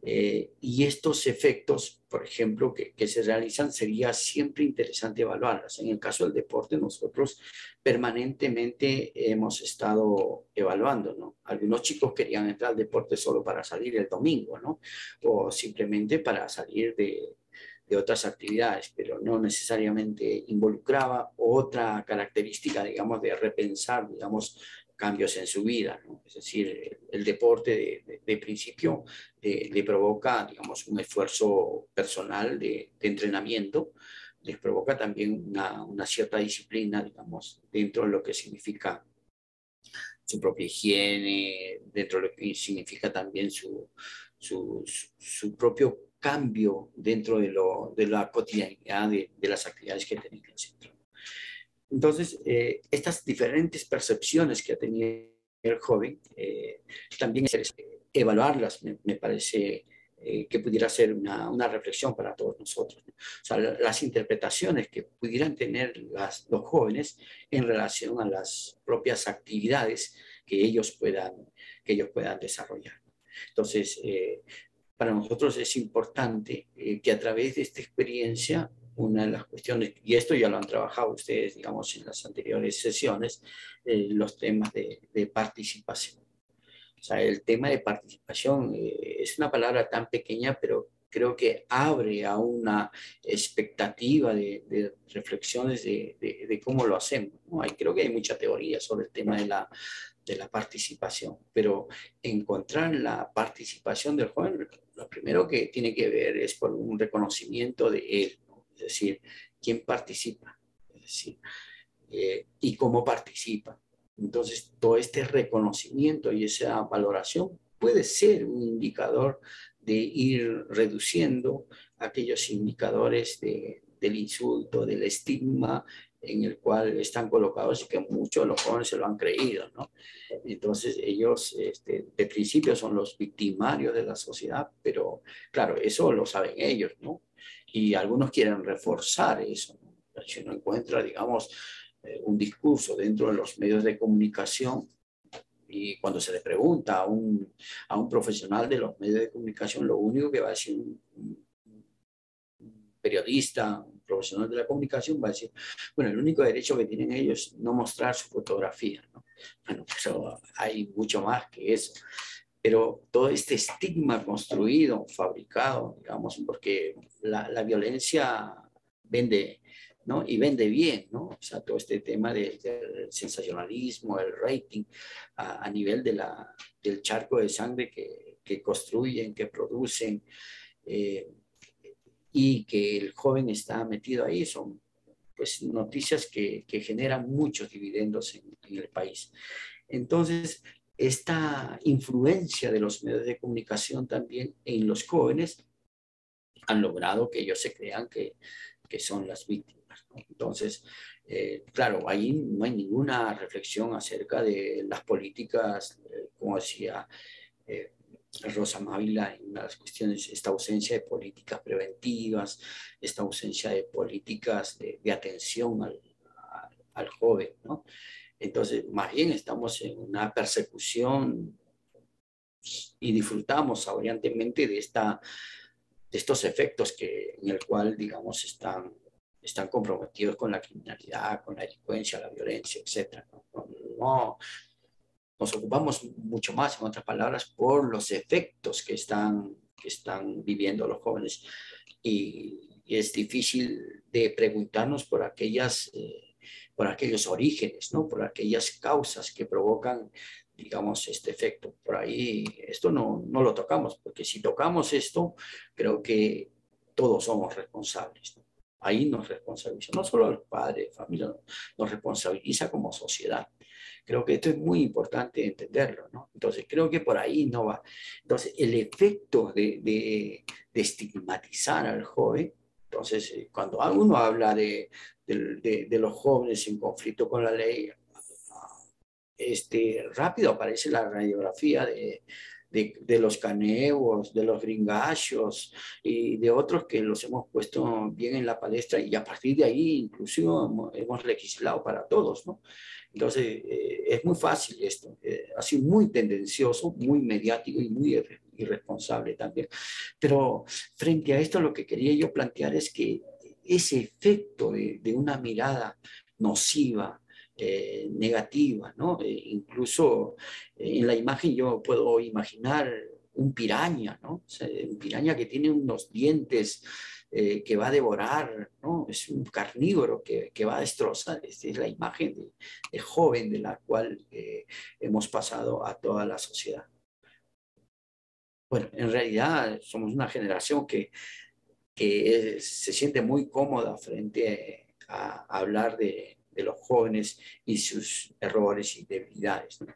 y estos efectos, por ejemplo, que se realizan, sería siempre interesante evaluarlas. En el caso del deporte, nosotros permanentemente hemos estado evaluando, ¿no? Algunos chicos querían entrar al deporte solo para salir el domingo, ¿no? O simplemente para salir de otras actividades, pero no necesariamente involucraba otra característica, digamos, de repensar, digamos, cambios en su vida, ¿no? Es decir, el deporte de principio le provoca, digamos, un esfuerzo personal de entrenamiento, les provoca también una cierta disciplina, digamos, dentro de lo que significa su propia higiene, dentro de lo que significa también su propio cambio dentro de la cotidianidad de las actividades que tienen en el centro. Entonces, estas diferentes percepciones que ha tenido el joven, también es evaluarlas, me parece que pudiera ser una reflexión para todos nosotros, ¿no? O sea, las interpretaciones que pudieran tener los jóvenes en relación a las propias actividades que ellos puedan desarrollar. Entonces, para nosotros es importante que a través de esta experiencia, una de las cuestiones, y esto ya lo han trabajado ustedes, digamos, en las anteriores sesiones, los temas de participación. O sea, el tema de participación es una palabra tan pequeña, pero creo que abre a una expectativa de reflexiones de cómo lo hacemos, ¿no? Creo que hay mucha teoría sobre el tema de la participación, pero encontrar la participación del joven, lo primero que tiene que ver es por un reconocimiento de él, ¿no? Es decir, quién participa, es decir, y cómo participa. Entonces, todo este reconocimiento y esa valoración puede ser un indicador de ir reduciendo aquellos indicadores del insulto, del estigma en el cual están colocados y que muchos de los jóvenes se lo han creído, ¿no? Entonces ellos de principio son los victimarios de la sociedad, pero claro, eso lo saben ellos, ¿no? Y algunos quieren reforzar eso, ¿no? Si uno encuentra, digamos, un discurso dentro de los medios de comunicación y cuando se le pregunta a un profesional de los medios de comunicación, lo único que va a decir un periodista, un profesional de la comunicación va a decir, bueno, el único derecho que tienen ellos es no mostrar su fotografía, ¿no? Bueno, pero hay mucho más que eso. Pero todo este estigma construido, fabricado, digamos, porque la violencia vende, ¿no? Y vende bien, ¿no? O sea, todo este tema del sensacionalismo, el rating, a nivel del charco de sangre que construyen, que producen, eh, y que el joven está metido ahí, son pues noticias que generan muchos dividendos en el país. Entonces, esta influencia de los medios de comunicación también en los jóvenes han logrado que ellos se crean que son las víctimas, ¿no? Entonces, claro, ahí no hay ninguna reflexión acerca de las políticas, como decía Rosa Mávila en las cuestiones, esta ausencia de políticas preventivas, esta ausencia de políticas de atención al joven, ¿no? Entonces, más bien estamos en una persecución y disfrutamos saboreantemente de estos efectos en el cual, digamos, están comprometidos con la criminalidad, con la delincuencia, la violencia, etc. No, nos ocupamos mucho más, en otras palabras, por los efectos que están viviendo los jóvenes. Y es difícil de preguntarnos por aquellos orígenes, ¿no? Por aquellas causas que provocan, digamos, este efecto. Por ahí esto no lo tocamos, porque si tocamos esto, creo que todos somos responsables, ¿no? Ahí nos responsabiliza, no solo a los padres, familia, nos responsabiliza como sociedad. Creo que esto es muy importante entenderlo, ¿no? Entonces, creo que por ahí no va. Entonces, el efecto de estigmatizar al joven, entonces, cuando uno habla de los jóvenes en conflicto con la ley, rápido aparece la radiografía de los caneos, de los gringachos y de otros que los hemos puesto bien en la palestra y a partir de ahí inclusive hemos legislado para todos, ¿no? Entonces, es muy fácil esto, ha sido muy tendencioso, muy mediático y muy irresponsable también. Pero frente a esto lo que quería yo plantear es que ese efecto de una mirada nociva, negativa, ¿no? Incluso en la imagen yo puedo imaginar un piraña, ¿no? O sea, un piraña que tiene unos dientes que va a devorar, ¿no? Es un carnívoro que va a destrozar. Esta es la imagen de joven de la cual hemos pasado a toda la sociedad. Bueno, en realidad somos una generación que se siente muy cómoda frente a hablar de los jóvenes y sus errores y debilidades, ¿no?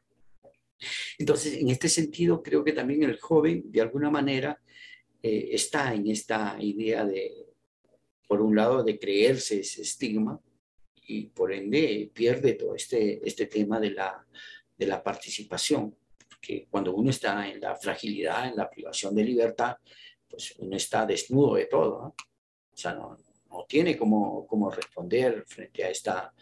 Entonces, en este sentido, creo que también el joven, de alguna manera, está en esta idea de, por un lado, de creerse ese estigma y por ende pierde todo este tema de la participación. Porque cuando uno está en la fragilidad, en la privación de libertad, pues uno está desnudo de todo, ¿no? O sea, no tiene cómo responder frente a esta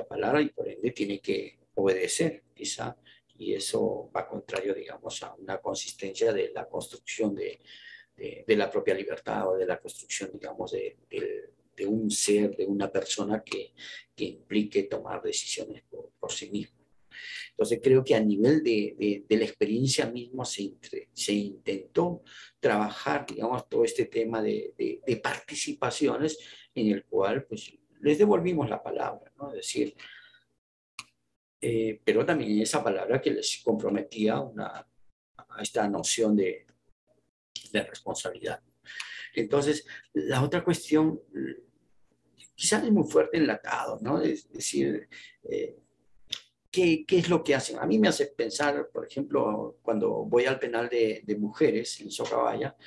palabra y por ende tiene que obedecer, quizá, y eso va contrario, digamos, a una consistencia de la construcción de la propia libertad o de la construcción, digamos, de un ser, de una persona que implique tomar decisiones por sí mismo. Entonces creo que a nivel de la experiencia misma se intentó trabajar, digamos, todo este tema de participaciones en el cual pues les devolvimos la palabra, ¿no? Es decir, pero también esa palabra que les comprometía a esta noción de responsabilidad. Entonces, la otra cuestión, quizás es muy fuerte enlatado, ¿no? Es decir, ¿qué es lo que hacen? A mí me hace pensar, por ejemplo, cuando voy al penal de mujeres en Socabaya,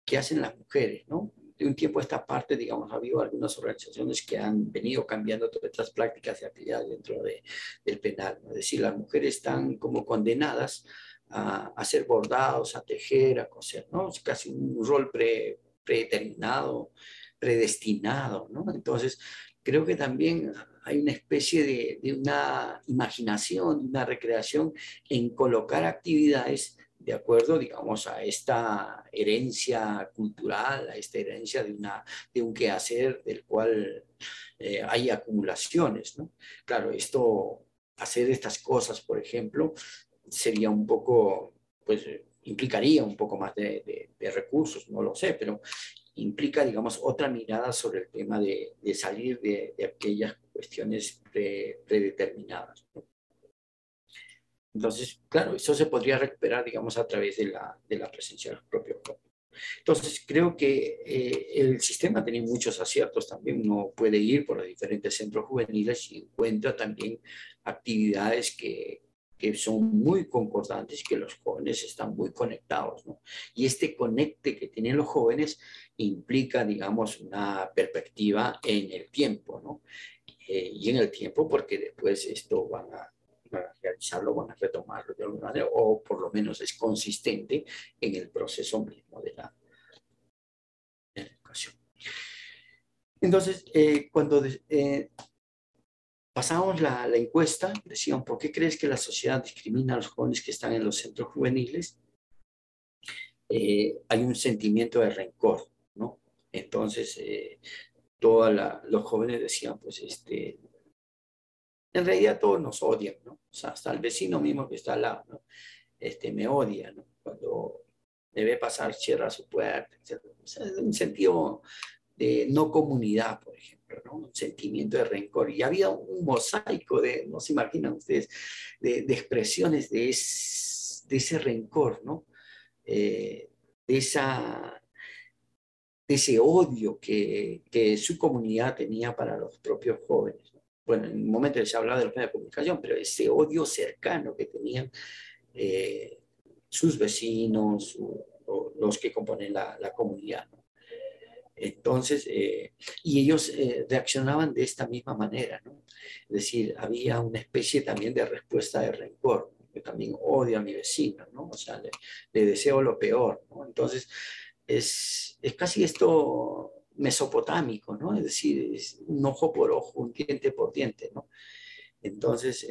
¿qué hacen las mujeres, no? De un tiempo a esta parte, digamos, ha habido algunas organizaciones que han venido cambiando todas estas prácticas y actividades dentro del penal, ¿no? Es decir, las mujeres están como condenadas a hacer bordados, a tejer, a coser, ¿no? Es casi un rol predeterminado, predestinado, ¿no? Entonces, creo que también hay una especie de una imaginación, de una recreación en colocar actividades de acuerdo, digamos, a esta herencia cultural, a esta herencia de un quehacer del cual hay acumulaciones, ¿no? Claro, hacer estas cosas, por ejemplo, sería un poco, pues implicaría un poco más de recursos, no lo sé, pero implica, digamos, otra mirada sobre el tema de salir de aquellas cuestiones predeterminadas, ¿no? Entonces, claro, eso se podría recuperar, digamos, a través de la presencia del propio cuerpo. Entonces, creo que el sistema tiene muchos aciertos también. Uno puede ir por los diferentes centros juveniles y encuentra también actividades que son muy concordantes, que los jóvenes están muy conectados, ¿no? Y este conecte que tienen los jóvenes implica, digamos, una perspectiva en el tiempo, ¿no? Y en el tiempo porque después esto van a realizarlo, van a retomarlo de alguna manera, o por lo menos es consistente en el proceso mismo de la educación. Entonces, cuando pasamos la encuesta, decían, ¿por qué crees que la sociedad discrimina a los jóvenes que están en los centros juveniles? Hay un sentimiento de rencor, ¿no? Entonces, los jóvenes decían, pues, en realidad todos nos odian, ¿no? O sea, hasta el vecino mismo que está al lado, ¿no? Me odia, ¿no? Cuando debe pasar, cierra su puerta, etc. O sea, un sentido de no comunidad, por ejemplo, ¿no? Un sentimiento de rencor. Y había un mosaico no se imaginan ustedes, de expresiones de ese rencor, ¿no? De ese odio que su comunidad tenía para los propios jóvenes, ¿no? Bueno, en un momento se hablaba de los medios de comunicación, pero ese odio cercano que tenían sus vecinos o los que componen la comunidad, ¿no? Entonces, y ellos reaccionaban de esta misma manera, ¿no? Es decir, había una especie también de respuesta de rencor, ¿no? Yo también odio a mi vecino, ¿no? O sea, le deseo lo peor, ¿no? Entonces, es casi esto mesopotámico, ¿no? Es decir, es un ojo por ojo, un diente por diente, ¿no? Entonces,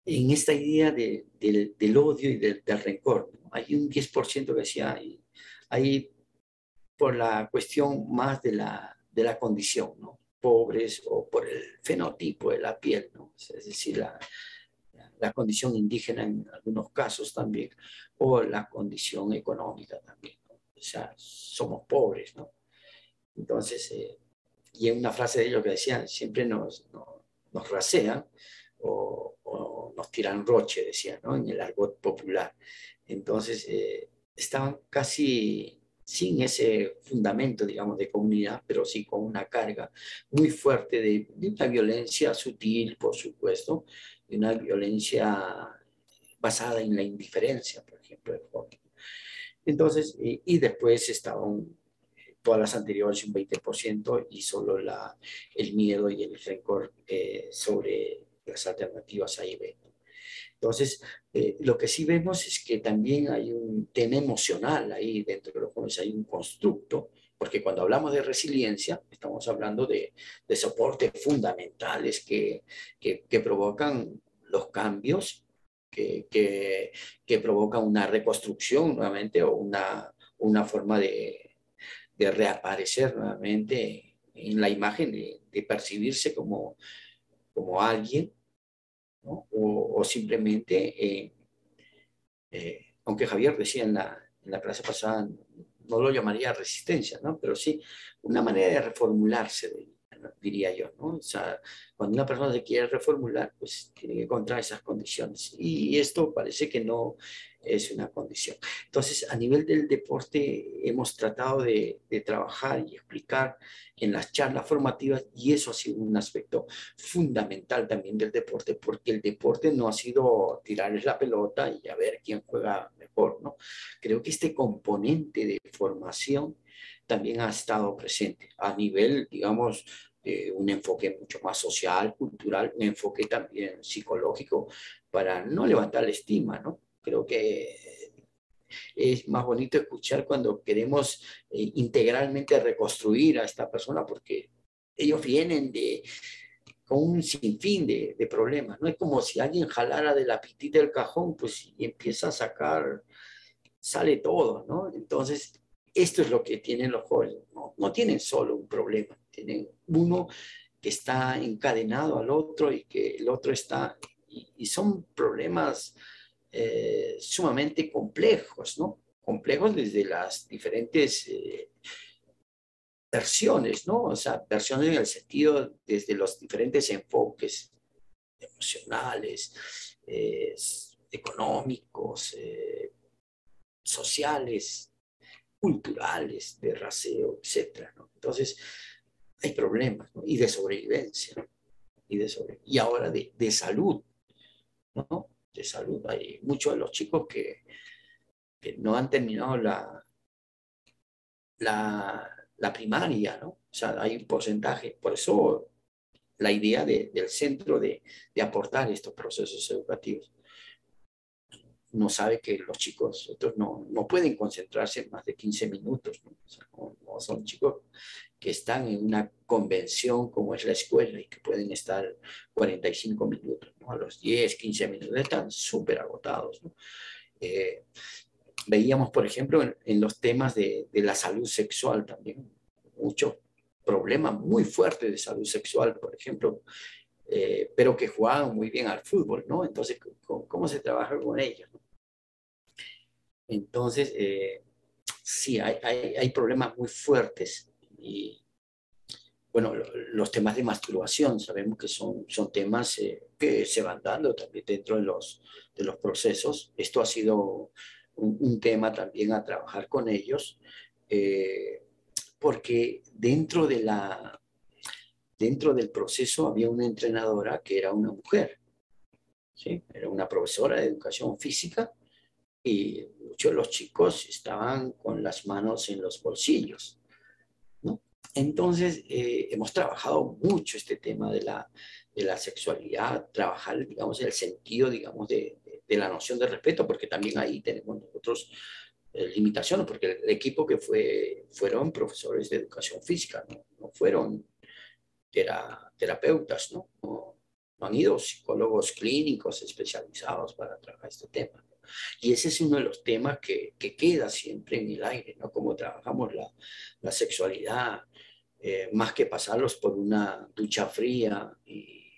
en esta idea del odio y del rencor, ¿no? Hay un 10% que decía, hay por la cuestión más de la condición, ¿no? Pobres o por el fenotipo de la piel, ¿no? Es decir, la condición indígena en algunos casos también, o la condición económica también, ¿no? sea, somos pobres, ¿no? Entonces, y en una frase de ellos que decían, siempre nos rasean o nos tiran roche, decían, ¿no? En el argot popular. Entonces, estaban casi sin ese fundamento, digamos, de comunidad, pero sí con una carga muy fuerte de una violencia sutil, por supuesto, de una violencia basada en la indiferencia, por ejemplo, del joven. Entonces, y después estaban todas las anteriores un 20% y solo el miedo y el rencor sobre las alternativas A y B. Entonces, lo que sí vemos es que también hay un tema emocional ahí dentro de los jóvenes, hay un constructo, porque cuando hablamos de resiliencia, estamos hablando de soportes fundamentales que provocan los cambios, que provocan una reconstrucción nuevamente o una forma de reaparecer nuevamente en la imagen, de percibirse como alguien, ¿no? O simplemente, aunque Javier decía en la clase pasada, no lo llamaría resistencia, ¿no? Pero sí una manera de reformularse, diría yo, ¿no? O sea, cuando una persona se quiere reformular, pues tiene que encontrar esas condiciones. Y esto parece que no es una condición. Entonces, a nivel del deporte, hemos tratado de trabajar y explicar en las charlas formativas, y eso ha sido un aspecto fundamental también del deporte, porque el deporte no ha sido tirarles la pelota y a ver quién juega mejor, ¿no? Creo que este componente de formación también ha estado presente a nivel, digamos, un enfoque mucho más social, cultural, un enfoque también psicológico para no levantar la estima, ¿no? Creo que es más bonito escuchar cuando queremos integralmente reconstruir a esta persona, porque ellos vienen con un sinfín de problemas. No es como si alguien jalara de la pitita del cajón, pues y empieza a sacar, sale todo, ¿no? Entonces, esto es lo que tienen los jóvenes. No tienen solo un problema, tienen uno que está encadenado al otro y que el otro está, y son problemas sumamente complejos, ¿no? Complejos desde las diferentes versiones, ¿no? O sea, versiones en el sentido desde los diferentes enfoques emocionales, económicos, sociales, culturales, de raseo, etcétera, ¿no? Entonces, hay problemas, ¿no? Y de sobrevivencia, ¿no? Y ahora de salud, ¿no? De salud. Hay muchos de los chicos que no han terminado la primaria, ¿no? O sea, hay un porcentaje, por eso la idea del centro de aportar estos procesos educativos. No sabe que los chicos otros no pueden concentrarse más de 15 minutos, ¿no? O sea, no son chicos que están en una convención como es la escuela y que pueden estar 45 minutos, ¿no? A los 10, 15 minutos están súper agotados, ¿no? Veíamos, por ejemplo, en los temas de la salud sexual también, muchos problemas muy fuertes de salud sexual, por ejemplo, pero que jugaban muy bien al fútbol, ¿no? Entonces, ¿cómo se trabaja con ellos, ¿no? Entonces, sí, hay problemas muy fuertes y, bueno, los temas de masturbación sabemos que son temas que se van dando también dentro de los procesos. Esto ha sido un tema también a trabajar con ellos, eh, porque dentro del proceso había una entrenadora que era una mujer, ¿sí? Era una profesora de educación física y muchos de los chicos estaban con las manos en los bolsillos, ¿no? Entonces, hemos trabajado mucho este tema de la sexualidad, trabajar, digamos, el sentido, digamos, de la noción de respeto, porque también ahí tenemos nosotros limitaciones, porque el equipo que fueron profesores de educación física, no fueron terapeutas, ¿no? No han ido psicólogos clínicos especializados para trabajar este tema, ¿no? Y ese es uno de los temas que queda siempre en el aire, ¿no? Cómo trabajamos la sexualidad, más que pasarlos por una ducha fría y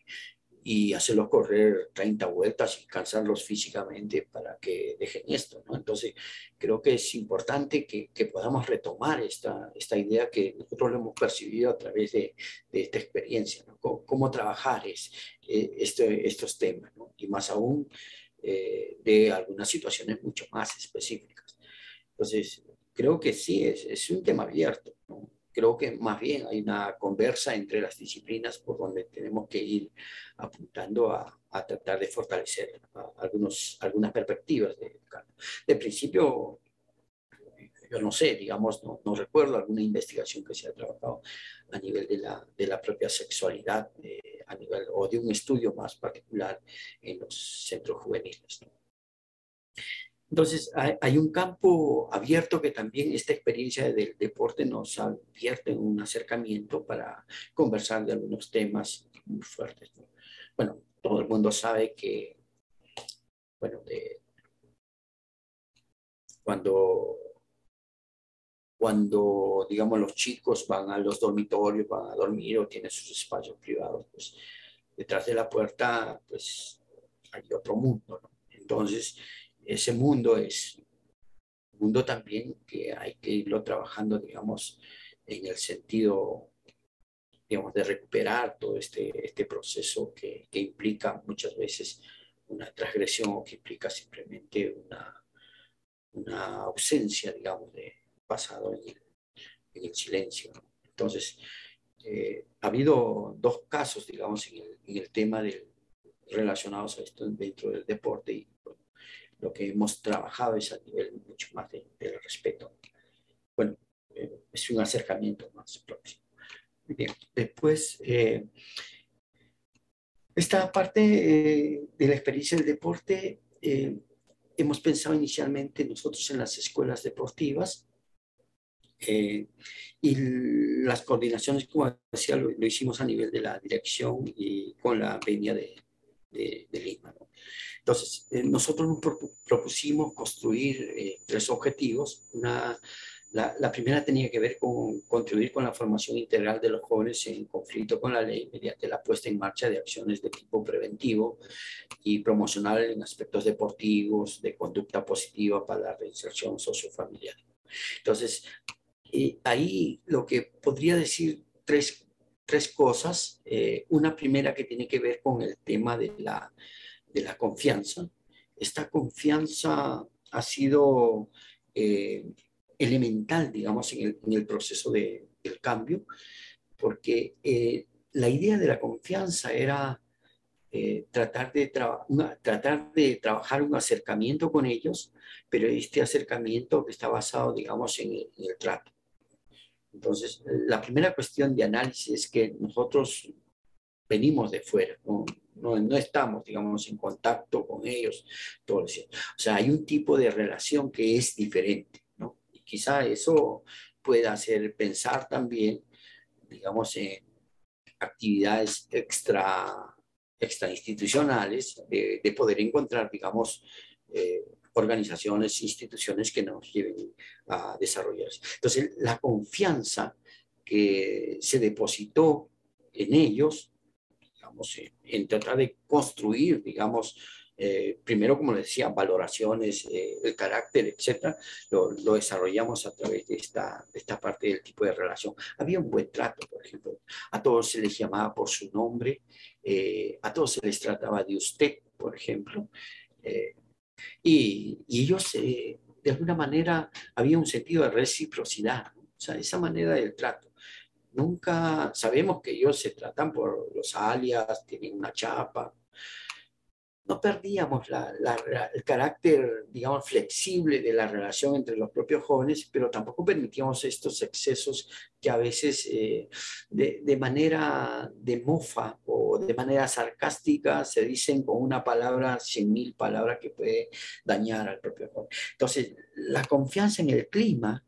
y hacerlos correr 30 vueltas y cansarlos físicamente para que dejen esto, ¿no? Entonces, creo que es importante que podamos retomar esta idea que nosotros lo hemos percibido a través de esta experiencia, ¿no? Cómo trabajar estos temas, ¿no? Y más aún de algunas situaciones mucho más específicas. Entonces, creo que sí, es un tema abierto, ¿no? Creo que más bien hay una conversa entre las disciplinas por donde tenemos que ir apuntando a tratar de fortalecer algunas perspectivas de principio. Yo no sé, digamos, no recuerdo alguna investigación que se haya trabajado a nivel de la propia sexualidad, a nivel, o de un estudio más particular en los centros juveniles, ¿no? Entonces, hay un campo abierto que también esta experiencia del deporte nos advierte en un acercamiento para conversar de algunos temas muy fuertes, ¿no? Bueno, todo el mundo sabe que, bueno, cuando, cuando, digamos, los chicos van a los dormitorios, van a dormir o tienen sus espacios privados, pues detrás de la puerta, pues hay otro mundo, ¿no? Entonces, ese mundo es mundo también que hay que irlo trabajando, digamos, en el sentido, digamos, de recuperar todo este proceso que implica muchas veces una transgresión o que implica simplemente una ausencia, digamos, de pasado en el silencio, ¿no? Entonces, ha habido dos casos, digamos, en el tema relacionados a esto dentro del deporte y bueno, lo que hemos trabajado es a nivel mucho más del respeto. Bueno, es un acercamiento más próximo. Muy bien. Después, esta parte de la experiencia del deporte, hemos pensado inicialmente nosotros en las escuelas deportivas y las coordinaciones, como decía, lo hicimos a nivel de la dirección y con la venia de Lima, ¿no? Entonces, nosotros nos propusimos construir tres objetivos. La primera tenía que ver con contribuir con la formación integral de los jóvenes en conflicto con la ley mediante la puesta en marcha de acciones de tipo preventivo y promocional en aspectos deportivos, de conducta positiva para la reinserción sociofamiliar. Entonces, ahí lo que podría decir tres cosas. Una primera que tiene que ver con el tema de la confianza. Esta confianza ha sido elemental, digamos, en el proceso del cambio, porque la idea de la confianza era tratar de trabajar un acercamiento con ellos, pero este acercamiento que está basado, digamos, en el trato. Entonces, la primera cuestión de análisis es que nosotros venimos de fuera, no estamos, digamos, en contacto con ellos todos los días. O sea, hay un tipo de relación que es diferente, ¿no? Y quizá eso pueda hacer pensar también, digamos, en actividades extra institucionales, de poder encontrar, digamos, organizaciones, instituciones que nos lleven a desarrollarse. Entonces, la confianza que se depositó en ellos, digamos, en tratar de construir, digamos, primero, como les decía, valoraciones, el carácter, etcétera, lo desarrollamos a través de esta parte del tipo de relación. Había un buen trato, por ejemplo, a todos se les llamaba por su nombre, a todos se les trataba de usted, por ejemplo, eh, y ellos, de alguna manera, había un sentido de reciprocidad, ¿no? O sea, esa manera del trato. Nunca sabemos que ellos se tratan por los alias, tienen una chapa. No perdíamos el carácter, digamos, flexible de la relación entre los propios jóvenes, pero tampoco permitíamos estos excesos que a veces de manera de mofa o de manera sarcástica se dicen con una palabra, 100.000 palabras que puede dañar al propio joven. Entonces, la confianza en el clima,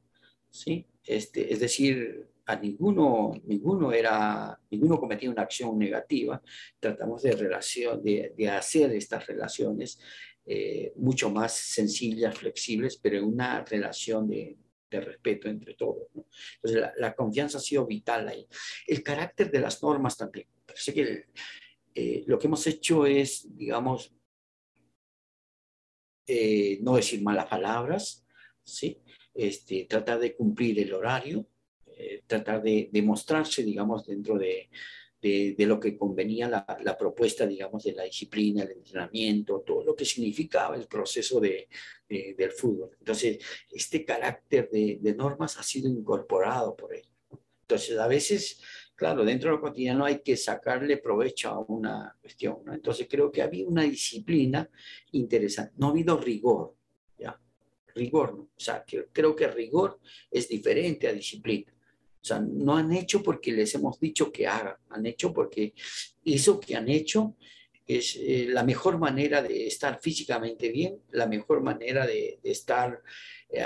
¿sí? Es decir, ninguno cometía una acción negativa. Tratamos de hacer estas relaciones mucho más sencillas, flexibles, pero en una relación de respeto entre todos, ¿no? Entonces, la confianza ha sido vital ahí. El carácter de las normas también. Parece que lo que hemos hecho es, digamos, no decir malas palabras, ¿sí? Tratar de cumplir el horario, tratar de mostrarse, digamos, dentro de lo que convenía la propuesta, digamos, de la disciplina, el entrenamiento, todo lo que significaba el proceso del fútbol. Entonces, este carácter de normas ha sido incorporado por él. Entonces, a veces, claro, dentro de lo cotidiano hay que sacarle provecho a una cuestión, ¿no? Entonces, creo que había una disciplina interesante. No ha habido rigor, ¿ya? Rigor, ¿no? O sea, creo que rigor es diferente a disciplina. O sea, no han hecho porque les hemos dicho que hagan, han hecho porque eso que han hecho es la mejor manera de estar físicamente bien, la mejor manera de estar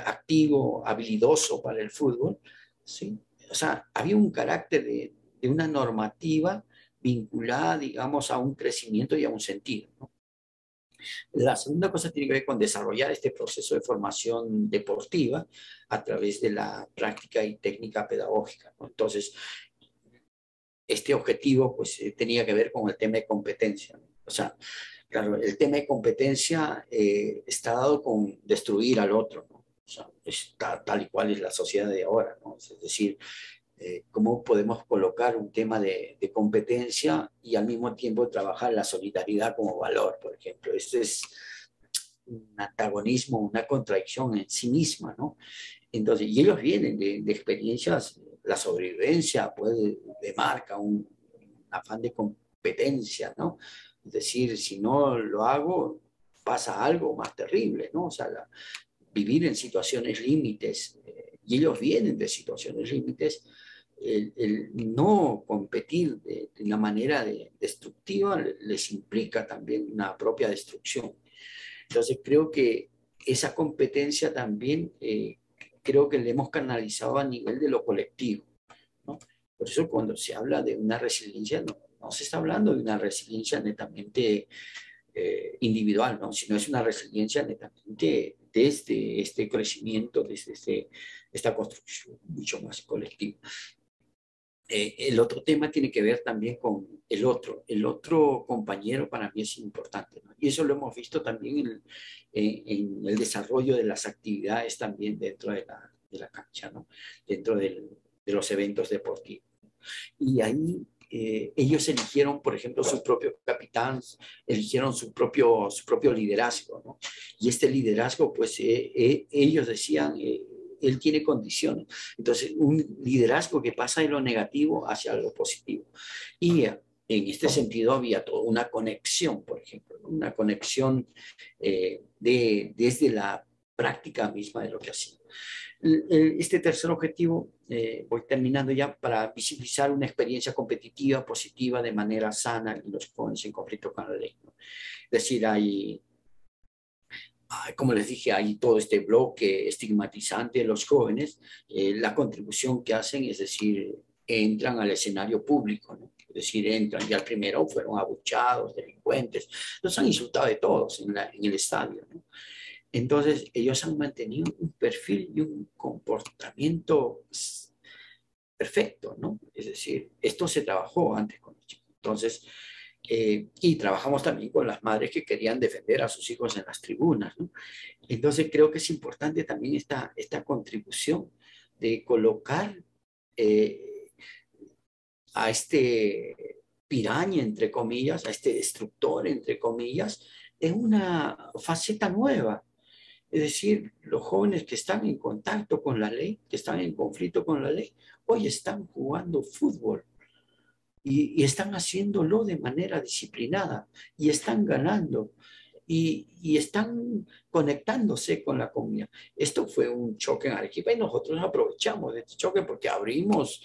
activo, habilidoso para el fútbol, ¿sí? O sea, había un carácter de una normativa vinculada, digamos, a un crecimiento y a un sentido, ¿no? La segunda cosa tiene que ver con desarrollar este proceso de formación deportiva a través de la práctica y técnica pedagógica, ¿no? Entonces, este objetivo pues tenía que ver con el tema de competencia, ¿no? O sea, claro, el tema de competencia está dado con destruir al otro, ¿no? O sea, está tal y cual es la sociedad de ahora, ¿no? Es decir, cómo podemos colocar un tema de competencia y al mismo tiempo trabajar la solidaridad como valor, por ejemplo. Esto es un antagonismo, una contradicción en sí misma, ¿no? Entonces, y ellos vienen de experiencias, la sobrevivencia puede, de marca, un afán de competencia, ¿no? Es decir, si no lo hago, pasa algo más terrible, ¿no? O sea, vivir en situaciones límites, y ellos vienen de situaciones límites, el no competir de una manera destructiva les implica también una propia destrucción. Entonces creo que esa competencia también creo que le hemos canalizado a nivel de lo colectivo, ¿no? Por eso cuando se habla de una resiliencia, no se está hablando de una resiliencia netamente individual, ¿no? Sino es una resiliencia netamente desde este crecimiento, desde esta construcción mucho más colectiva. El otro tema tiene que ver también con el otro compañero para mí es importante, ¿no? Y eso lo hemos visto también en el desarrollo de las actividades también dentro de la cancha, ¿no? Dentro de los eventos deportivos. Y ahí ellos eligieron, por ejemplo, su propio capitán, eligieron su propio liderazgo, ¿no? Y este liderazgo, pues ellos decían, él tiene condiciones. Entonces, un liderazgo que pasa de lo negativo hacia lo positivo. Y en este sentido había toda una conexión, por ejemplo, ¿no? Una conexión desde la práctica misma de lo que hacían. Este tercer objetivo, voy terminando ya, para visibilizar una experiencia competitiva, positiva, de manera sana en los jóvenes en conflicto con la ley, ¿no? Es decir, como les dije, hay todo este bloque estigmatizante de los jóvenes, la contribución que hacen, es decir, entran al escenario público, ¿no? Es decir, entran, ya al primero fueron abuchados, delincuentes, los han insultado de todos en el estadio, ¿no? Entonces, ellos han mantenido un perfil y un comportamiento perfecto, ¿no? Es decir, esto se trabajó antes con los chicos. Entonces, y trabajamos también con las madres que querían defender a sus hijos en las tribunas, ¿no? Entonces, creo que es importante también esta contribución de colocar eh, a este piraña, entre comillas, a este destructor, entre comillas, en una faceta nueva. Es decir, los jóvenes que están en contacto con la ley, que están en conflicto con la ley, hoy están jugando fútbol y están haciéndolo de manera disciplinada y están ganando y están conectándose con la comunidad. Esto fue un choque en Arequipa y nosotros aprovechamos de este choque porque abrimos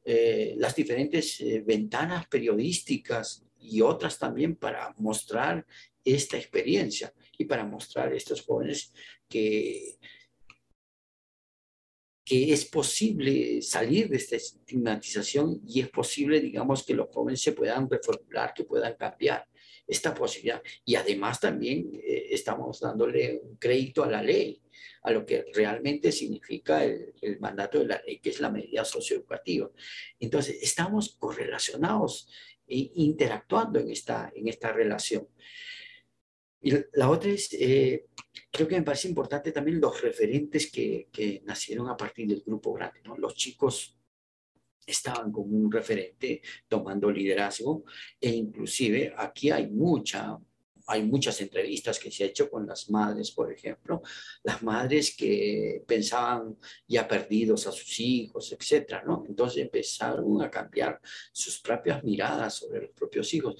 las diferentes ventanas periodísticas y otras también para mostrar esta experiencia y para mostrar a estos jóvenes que, que es posible salir de esta estigmatización y es posible, digamos, que los jóvenes se puedan reformular, que puedan cambiar esta posibilidad. Y además también estamos dándole un crédito a la ley, a lo que realmente significa el mandato de la ley, que es la medida socioeducativa. Entonces, estamos correlacionados interactuando en esta relación. Y la otra es, creo que me parece importante también los referentes que nacieron a partir del grupo grande, ¿no? Los chicos estaban como un referente tomando liderazgo e inclusive aquí hay muchas entrevistas que se ha hecho con las madres, por ejemplo, las madres que pensaban ya perdidos a sus hijos, etcétera, ¿no? Entonces empezaron a cambiar sus propias miradas sobre los propios hijos.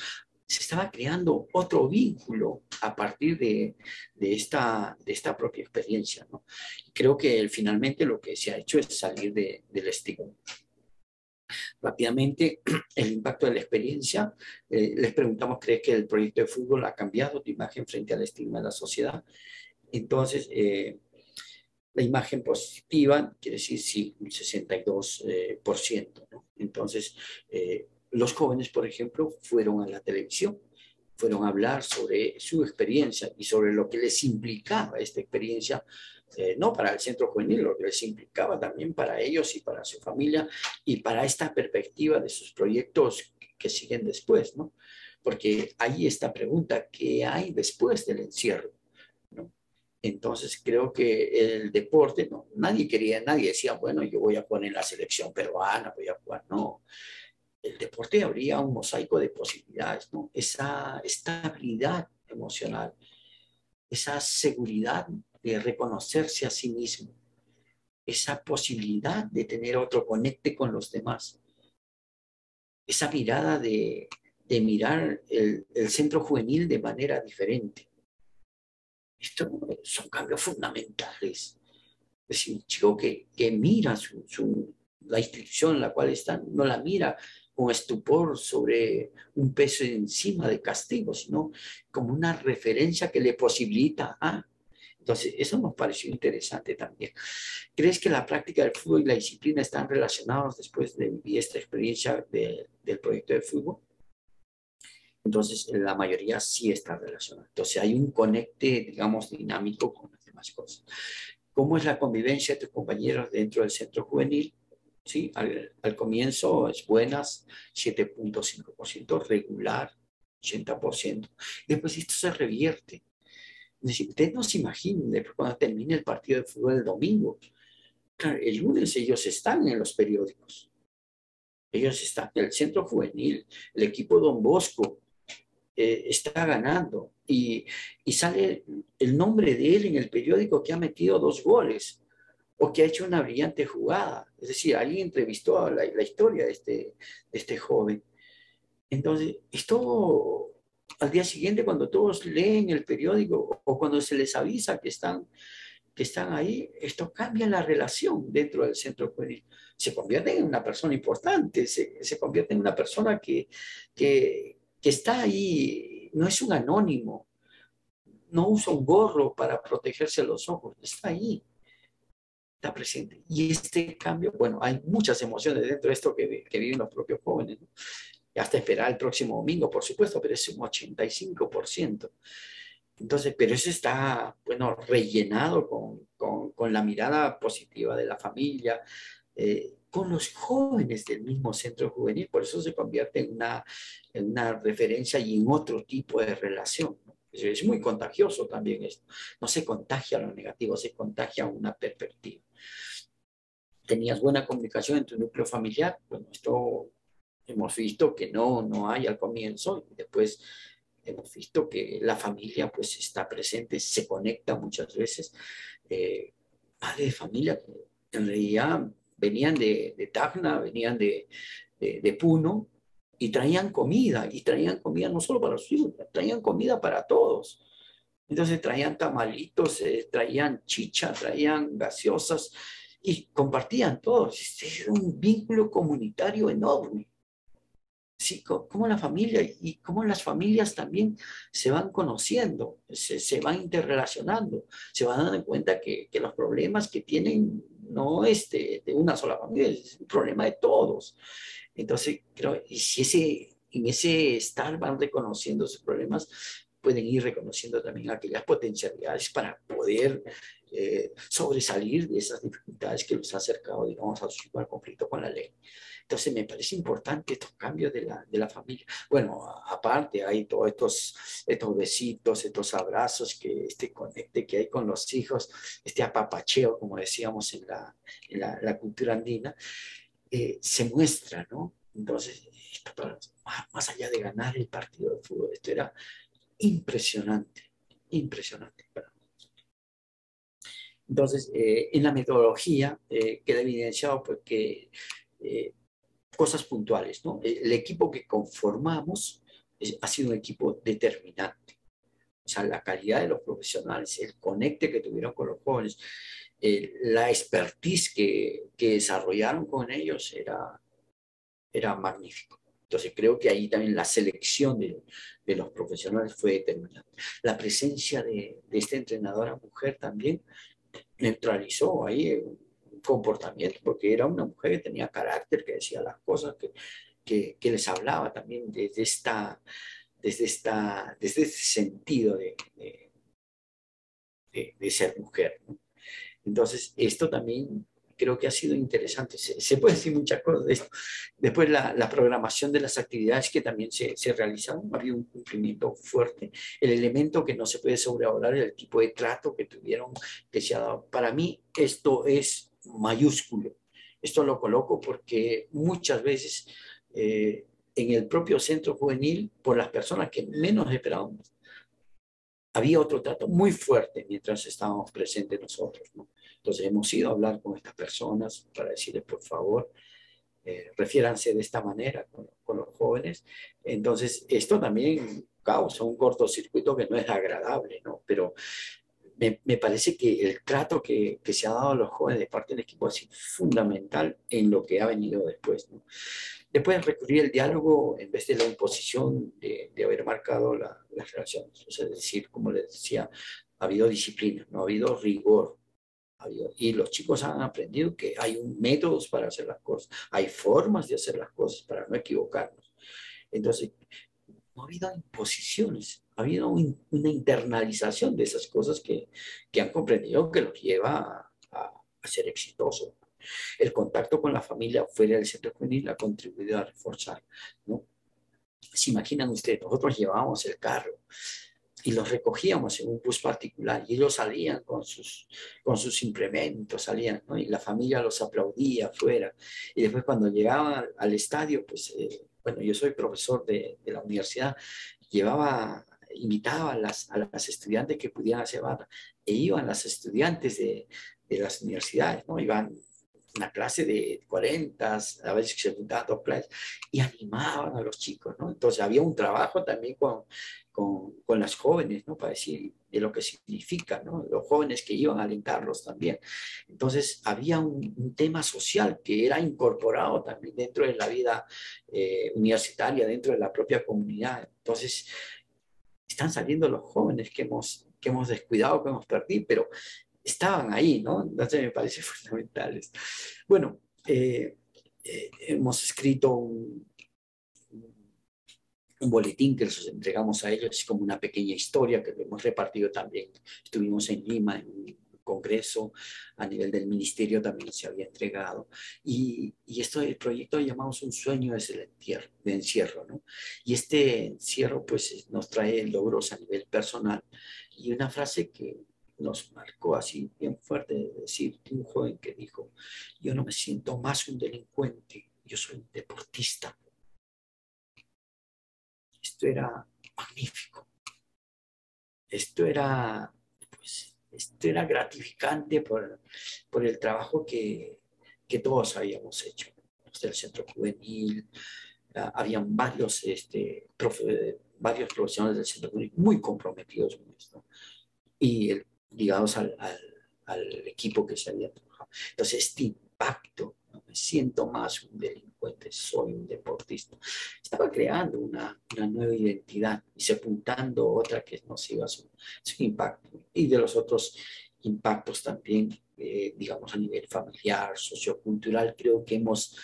Se estaba creando otro vínculo a partir de esta propia experiencia, ¿no? Y creo que finalmente lo que se ha hecho es salir del estigma. Rápidamente, el impacto de la experiencia. Les preguntamos, ¿crees que el proyecto de fútbol ha cambiado tu imagen frente al estigma de la sociedad? Entonces, la imagen positiva quiere decir sí, un 62%, ¿no? Entonces, los jóvenes, por ejemplo, fueron a la televisión, fueron a hablar sobre su experiencia y sobre lo que les implicaba esta experiencia, no para el centro juvenil, lo que les implicaba también para ellos y para su familia y para esta perspectiva de sus proyectos que siguen después, ¿no? Porque ahí esta pregunta, ¿qué hay después del encierro? ¿No? Entonces creo que el deporte, no, nadie decía, bueno, yo voy a jugar en la selección peruana, voy a jugar, no. El deporte habría un mosaico de posibilidades, ¿no? Esa estabilidad emocional, esa seguridad de reconocerse a sí mismo, esa posibilidad de tener otro conecte con los demás, esa mirada de mirar el centro juvenil de manera diferente. Estos son cambios fundamentales. Es decir, un chico que mira la institución en la cual está, no la mira con estupor sobre un peso encima de castigo, sino como una referencia que le posibilita. Entonces, eso nos pareció interesante también. ¿Crees que la práctica del fútbol y la disciplina están relacionados después de vivir esta experiencia del proyecto de fútbol? Entonces, la mayoría sí está relacionada. Entonces, hay un conecte, digamos, dinámico con las demás cosas. ¿Cómo es la convivencia de tus compañeros dentro del centro juvenil? Sí, al comienzo es buenas, 7.5%, regular, 80%. Después esto se revierte. Es decir, ustedes no se imaginen, cuando termine el partido de fútbol el domingo, claro, el lunes ellos están en los periódicos. Ellos están en el centro juvenil, el equipo Don Bosco está ganando y sale el nombre de él en el periódico que ha metido 2 goles o que ha hecho una brillante jugada. Es decir, alguien entrevistó a la historia de este joven. Entonces, esto al día siguiente, cuando todos leen el periódico o cuando se les avisa que están ahí, esto cambia la relación dentro del centro juvenil. Se convierte en una persona importante, se convierte en una persona que está ahí, no es un anónimo, no usa un gorro para protegerse los ojos, está ahí, está presente. Y este cambio, bueno, hay muchas emociones dentro de esto que viven los propios jóvenes, ¿no? Y hasta esperar el próximo domingo, por supuesto, pero es un 85%. Entonces, pero eso está, bueno, rellenado con la mirada positiva de la familia, con los jóvenes del mismo centro juvenil, por eso se convierte en una referencia y en otro tipo de relación, ¿no? Es muy contagioso también esto. No se contagia lo negativo, se contagia una perspectiva. ¿Tenías buena comunicación en tu núcleo familiar? Bueno, esto hemos visto que no hay al comienzo, y después hemos visto que la familia pues está presente, se conecta muchas veces. Padres de familia que en realidad venían de Tacna, venían de Puno y traían comida no solo para sus hijos, traían comida para todos. Entonces traían tamalitos, traían chicha, traían gaseosas y compartían todos. Es un vínculo comunitario enorme. Sí, cómo la familia y cómo las familias también se van conociendo, se van interrelacionando, se van dando cuenta que los problemas que tienen no es de una sola familia, es un problema de todos. Entonces, creo, y si en ese estar van reconociendo sus problemas, pueden ir reconociendo también aquellas potencialidades para poder sobresalir de esas dificultades que los ha acercado, digamos, al conflicto con la ley. Entonces me parece importante estos cambios de la familia. Bueno, aparte hay todos estos besitos, estos abrazos, que este conecte que hay con los hijos, este apapacheo, como decíamos la cultura andina, se muestra, ¿no? Entonces, esto más allá de ganar el partido de fútbol, esto era impresionante, impresionante para mí. Entonces, en la metodología queda evidenciado pues, que cosas puntuales, ¿no? El equipo que conformamos ha sido un equipo determinante. O sea, la calidad de los profesionales, el conecte que tuvieron con los jóvenes, la expertise que desarrollaron con ellos era magnífico. Entonces creo que ahí también la selección de los profesionales fue determinante. La presencia de esta entrenadora mujer también neutralizó ahí un comportamiento, porque era una mujer que tenía carácter, que decía las cosas, que les hablaba también desde este sentido de ser mujer, ¿no? Entonces, esto también creo que ha sido interesante. Se puede decir muchas cosas de esto. Después, la programación de las actividades que también se realizaron, ha habido un cumplimiento fuerte. El elemento que no se puede sobrevalorar es el tipo de trato que tuvieron, que se ha dado. Para mí, esto es mayúsculo. Esto lo coloco porque muchas veces en el propio centro juvenil, por las personas que menos esperábamos, había otro trato muy fuerte mientras estábamos presentes nosotros, ¿no? Entonces hemos ido a hablar con estas personas para decirles, por favor, refiéranse de esta manera con los jóvenes. Entonces, esto también causa un cortocircuito que no es agradable, ¿no? Pero me parece que el trato que se ha dado a los jóvenes de parte del equipo ha sido fundamental en lo que ha venido después, ¿no? Después recurrir al diálogo en vez de la imposición de haber marcado las relaciones. O sea, es decir, como les decía, ha habido disciplina, no ha habido rigor. Y los chicos han aprendido que hay métodos para hacer las cosas, hay formas de hacer las cosas para no equivocarnos. Entonces, no ha habido imposiciones, ha habido una internalización de esas cosas que han comprendido que los lleva a ser exitosos. El contacto con la familia fuera del centro juvenil ha contribuido a reforzar, ¿no? Se imaginan ustedes, nosotros llevábamos el carro y los recogíamos en un bus particular y ellos salían con sus implementos, salían, ¿no? Y la familia los aplaudía afuera. Y después cuando llegaban al estadio, pues, bueno, yo soy profesor de la universidad, invitaba a las estudiantes que pudieran llevar, e iban las estudiantes de las universidades, ¿no? Iban una clase de 40, a veces se juntaban dos clases, y animaban a los chicos, ¿no? Entonces había un trabajo también con las jóvenes, ¿no? Para decir de lo que significa, ¿no? Los jóvenes que iban a alentarlos también. Entonces había un tema social que era incorporado también dentro de la vida universitaria, dentro de la propia comunidad. Entonces están saliendo los jóvenes que hemos descuidado, que hemos perdido, pero estaban ahí, ¿no? Entonces me parece fundamental. Bueno, hemos escrito un boletín que les entregamos a ellos, es como una pequeña historia que lo hemos repartido también. Estuvimos en Lima en un congreso a nivel del ministerio, también se había entregado. Y esto del proyecto llamamos Un sueño es el encierro, ¿no? Y este encierro pues nos trae logros a nivel personal y una frase que nos marcó así bien fuerte, de decir, un joven que dijo, yo no me siento más un delincuente, yo soy un deportista. Esto era magnífico. Esto era gratificante por el trabajo que todos habíamos hecho. Los del centro juvenil, habían varios profesionales del centro juvenil muy comprometidos con esto y ligados al equipo que se había trabajado. Entonces, este impacto, no me siento más un delincuente, soy un deportista, estaba creando una nueva identidad y sepultando otra que nos iba a su impacto. Y de los otros impactos también, digamos, a nivel familiar, sociocultural, creo que hemos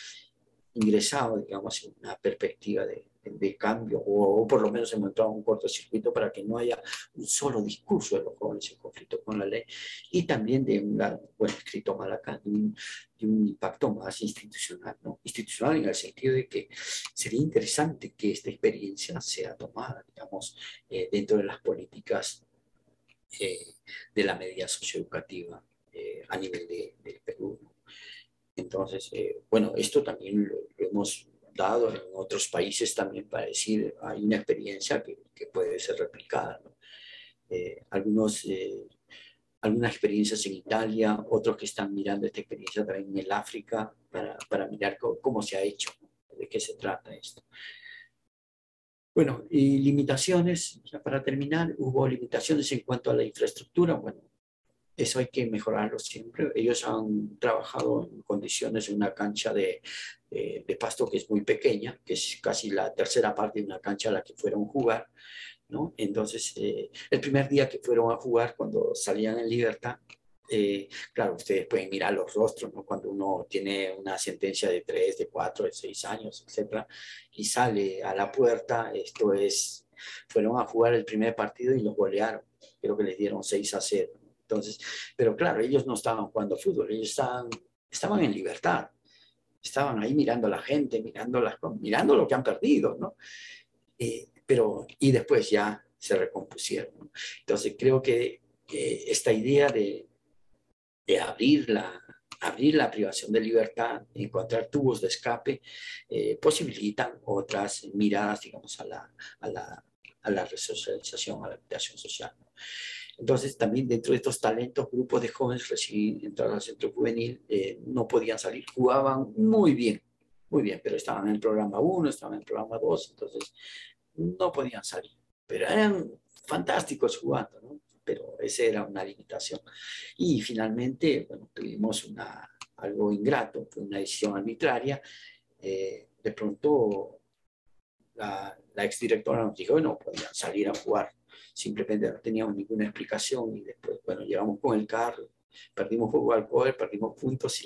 ingresado, digamos, en una perspectiva de de cambio, o por lo menos hemos entrado en un cortocircuito para que no haya un solo discurso de los jóvenes en conflicto con la ley, y también de un lado, bueno, escrito mal acá, de un impacto más institucional, ¿no? Institucional en el sentido de que sería interesante que esta experiencia sea tomada, digamos, dentro de las políticas de la medida socioeducativa a nivel de Perú, ¿no? Entonces, bueno, esto también lo hemos dado en otros países también para decir, hay una experiencia que puede ser replicada, ¿no? Algunas experiencias en Italia, otros que están mirando esta experiencia también en el África para mirar cómo se ha hecho, ¿no? De qué se trata esto. Bueno, y limitaciones, ya para terminar, hubo limitaciones en cuanto a la infraestructura. Bueno, eso hay que mejorarlo siempre. Ellos han trabajado en condiciones en una cancha de pasto que es muy pequeña, que es casi la tercera parte de una cancha a la que fueron a jugar, ¿no? Entonces, el primer día que fueron a jugar, cuando salían en libertad, claro, ustedes pueden mirar los rostros, ¿no? Cuando uno tiene una sentencia de 3, de 4, de 6 años, etcétera, y sale a la puerta, fueron a jugar el primer partido y los golearon. Creo que les dieron 6-0. Entonces, pero claro, ellos no estaban jugando fútbol, ellos estaban en libertad, estaban ahí mirando a la gente, mirando lo que han perdido, ¿no? Y después ya se recompusieron, ¿no? Entonces creo que esta idea de abrir la privación de libertad, encontrar tubos de escape, posibilitan otras miradas, digamos, a la resocialización, a la habitación social, ¿no? Entonces, también dentro de estos talentos, grupos de jóvenes recién entrados al centro juvenil no podían salir, jugaban muy bien, pero estaban en el programa 1, estaban en el programa 2, entonces no podían salir, pero eran fantásticos jugando, ¿no? Pero esa era una limitación. Y finalmente, bueno, tuvimos algo ingrato, fue una decisión arbitraria. De pronto, la exdirectora nos dijo que no podían salir a jugar, simplemente no teníamos ninguna explicación, y después, bueno, llegamos con el carro, perdimos juego al poder, perdimos puntos,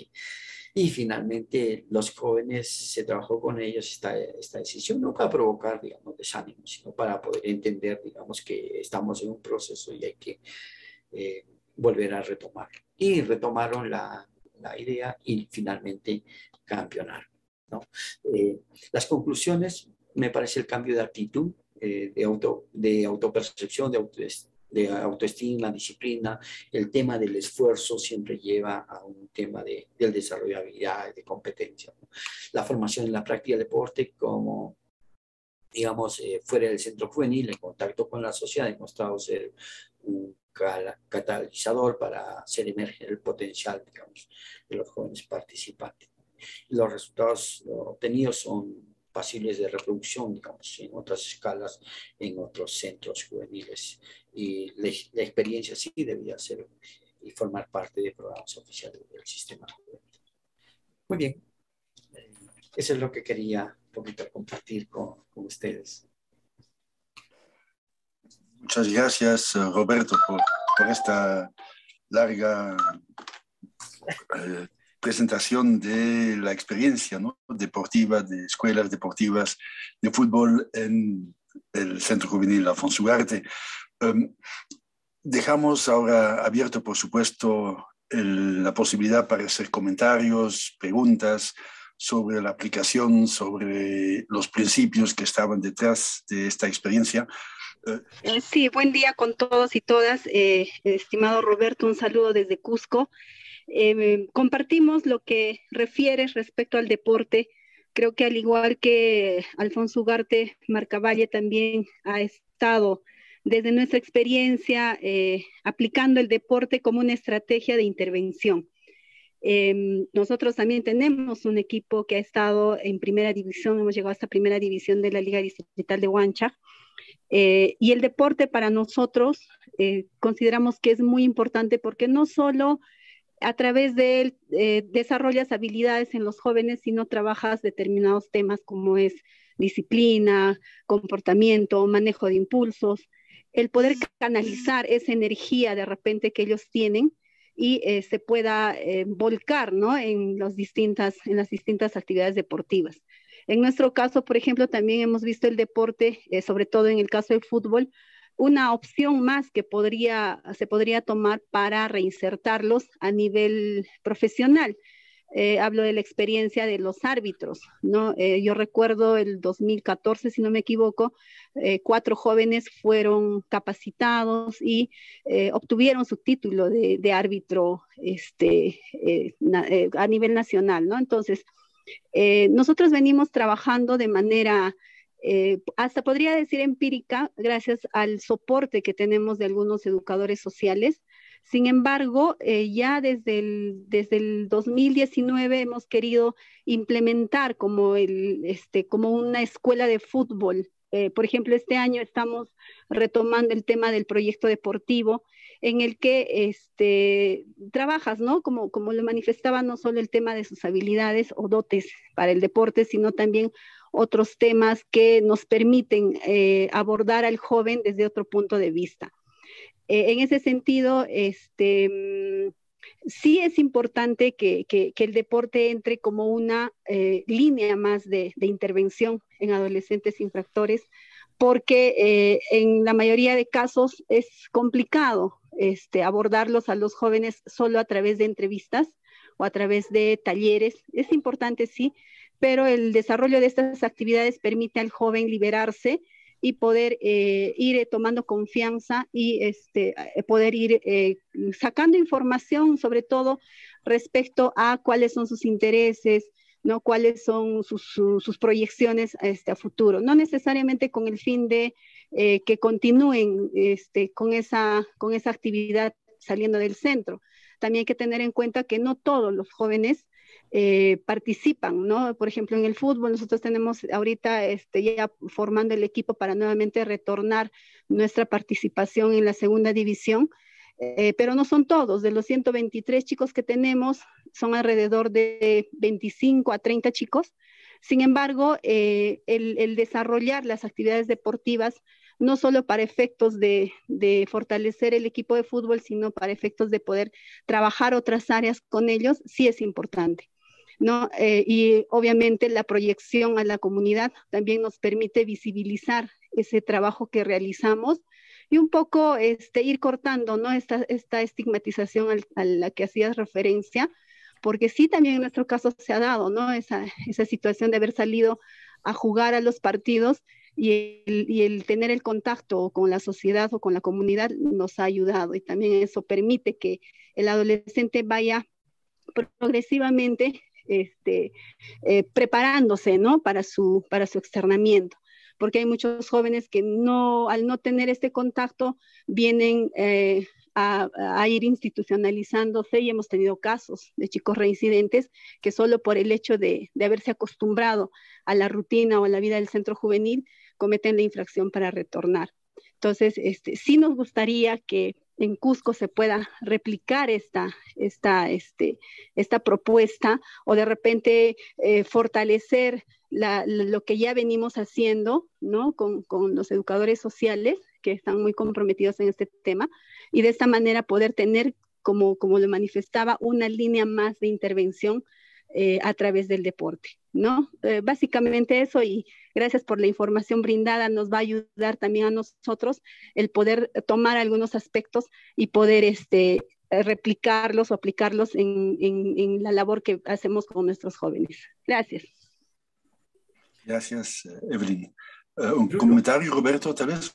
y finalmente los jóvenes, se trabajó con ellos esta decisión, no para provocar, digamos, desánimo, sino para poder entender, digamos, que estamos en un proceso y hay que volver a retomar. Y retomaron la idea y finalmente campeonaron, ¿no? Las conclusiones, me parece el cambio de actitud, de autopercepción, de autoestima, disciplina. El tema del esfuerzo siempre lleva a un tema del desarrollo de habilidades, de competencia, ¿no? La formación en la práctica del deporte como, digamos, fuera del centro juvenil, en contacto con la sociedad, ha demostrado ser un catalizador para hacer emerger el potencial, digamos, de los jóvenes participantes. Los resultados obtenidos son pasibles de reproducción, digamos, en otras escalas, en otros centros juveniles. Y la experiencia sí debía ser y formar parte de programas oficiales del sistema juvenil. Muy bien. Eso es lo que quería un poquito compartir con ustedes. Muchas gracias, Roberto, por esta larga presentación de la experiencia, ¿no?, deportiva, de escuelas deportivas de fútbol en el Centro Juvenil Alfonso Ugarte. Dejamos ahora abierto, por supuesto, la posibilidad para hacer comentarios, preguntas sobre la aplicación, sobre los principios que estaban detrás de esta experiencia. Sí, buen día con todos y todas. Estimado Roberto, un saludo desde Cusco. Compartimos lo que refieres respecto al deporte. Creo que al igual que Alfonso Ugarte, Marcavalle también ha estado desde nuestra experiencia aplicando el deporte como una estrategia de intervención. Nosotros también tenemos un equipo que ha estado en primera división, hemos llegado hasta primera división de la Liga Distrital de Huancha, y el deporte para nosotros consideramos que es muy importante porque no solo a través de él desarrollas habilidades en los jóvenes, sino trabajas determinados temas como es disciplina, comportamiento, manejo de impulsos, el poder canalizar esa energía de repente que ellos tienen y se pueda volcar, ¿no?, en las distintas actividades deportivas. En nuestro caso, por ejemplo, también hemos visto el deporte, sobre todo en el caso del fútbol, una opción más que se podría tomar para reinsertarlos a nivel profesional. Hablo de la experiencia de los árbitros, ¿no? Yo recuerdo el 2014, si no me equivoco, 4 jóvenes fueron capacitados y obtuvieron su título de árbitro a nivel nacional, ¿no? Entonces, nosotros venimos trabajando de manera, hasta podría decir empírica, gracias al soporte que tenemos de algunos educadores sociales. Sin embargo, ya desde el 2019 hemos querido implementar como una escuela de fútbol. Por ejemplo, este año estamos retomando el tema del proyecto deportivo en el que trabajas, ¿no? Como lo manifestaba, no solo el tema de sus habilidades o dotes para el deporte, sino también otros temas que nos permiten abordar al joven desde otro punto de vista. En ese sentido, sí es importante que el deporte entre como una línea más de intervención en adolescentes infractores, porque en la mayoría de casos es complicado abordarlos a los jóvenes solo a través de entrevistas o a través de talleres. Es importante, sí, pero el desarrollo de estas actividades permite al joven liberarse y poder ir tomando confianza y poder ir sacando información, sobre todo respecto a cuáles son sus intereses, ¿no? Cuáles son sus proyecciones a futuro. No necesariamente con el fin de que continúen con esa actividad saliendo del centro. También hay que tener en cuenta que no todos los jóvenes participan, ¿no? Por ejemplo, en el fútbol nosotros tenemos ahorita ya formando el equipo para nuevamente retornar nuestra participación en la segunda división, pero no son todos. De los 123 chicos que tenemos, son alrededor de 25 a 30 chicos. Sin embargo, el desarrollar las actividades deportivas, no solo para efectos de fortalecer el equipo de fútbol, sino para efectos de poder trabajar otras áreas con ellos, sí es importante, ¿no? Y obviamente la proyección a la comunidad también nos permite visibilizar ese trabajo que realizamos y un poco ir cortando, ¿no? esta estigmatización a la que hacías referencia, porque sí también en nuestro caso se ha dado, ¿no? Esa situación de haber salido a jugar a los partidos y el tener el contacto con la sociedad o con la comunidad nos ha ayudado, y también eso permite que el adolescente vaya progresivamente preparándose, ¿no? para su externamiento, porque hay muchos jóvenes que al no tener este contacto vienen a ir institucionalizándose, y hemos tenido casos de chicos reincidentes que solo por el hecho de haberse acostumbrado a la rutina o a la vida del centro juvenil cometen la infracción para retornar. Entonces, sí nos gustaría que en Cusco se pueda replicar esta propuesta, o de repente fortalecer lo que ya venimos haciendo, ¿no? con los educadores sociales que están muy comprometidos en este tema, y de esta manera poder tener, como lo manifestaba, una línea más de intervención a través del deporte, ¿no? Básicamente eso, y gracias por la información brindada, nos va a ayudar también a nosotros el poder tomar algunos aspectos y poder replicarlos o aplicarlos en la labor que hacemos con nuestros jóvenes. Gracias. Gracias, Evelyn. ¿Un comentario, Roberto, tal vez?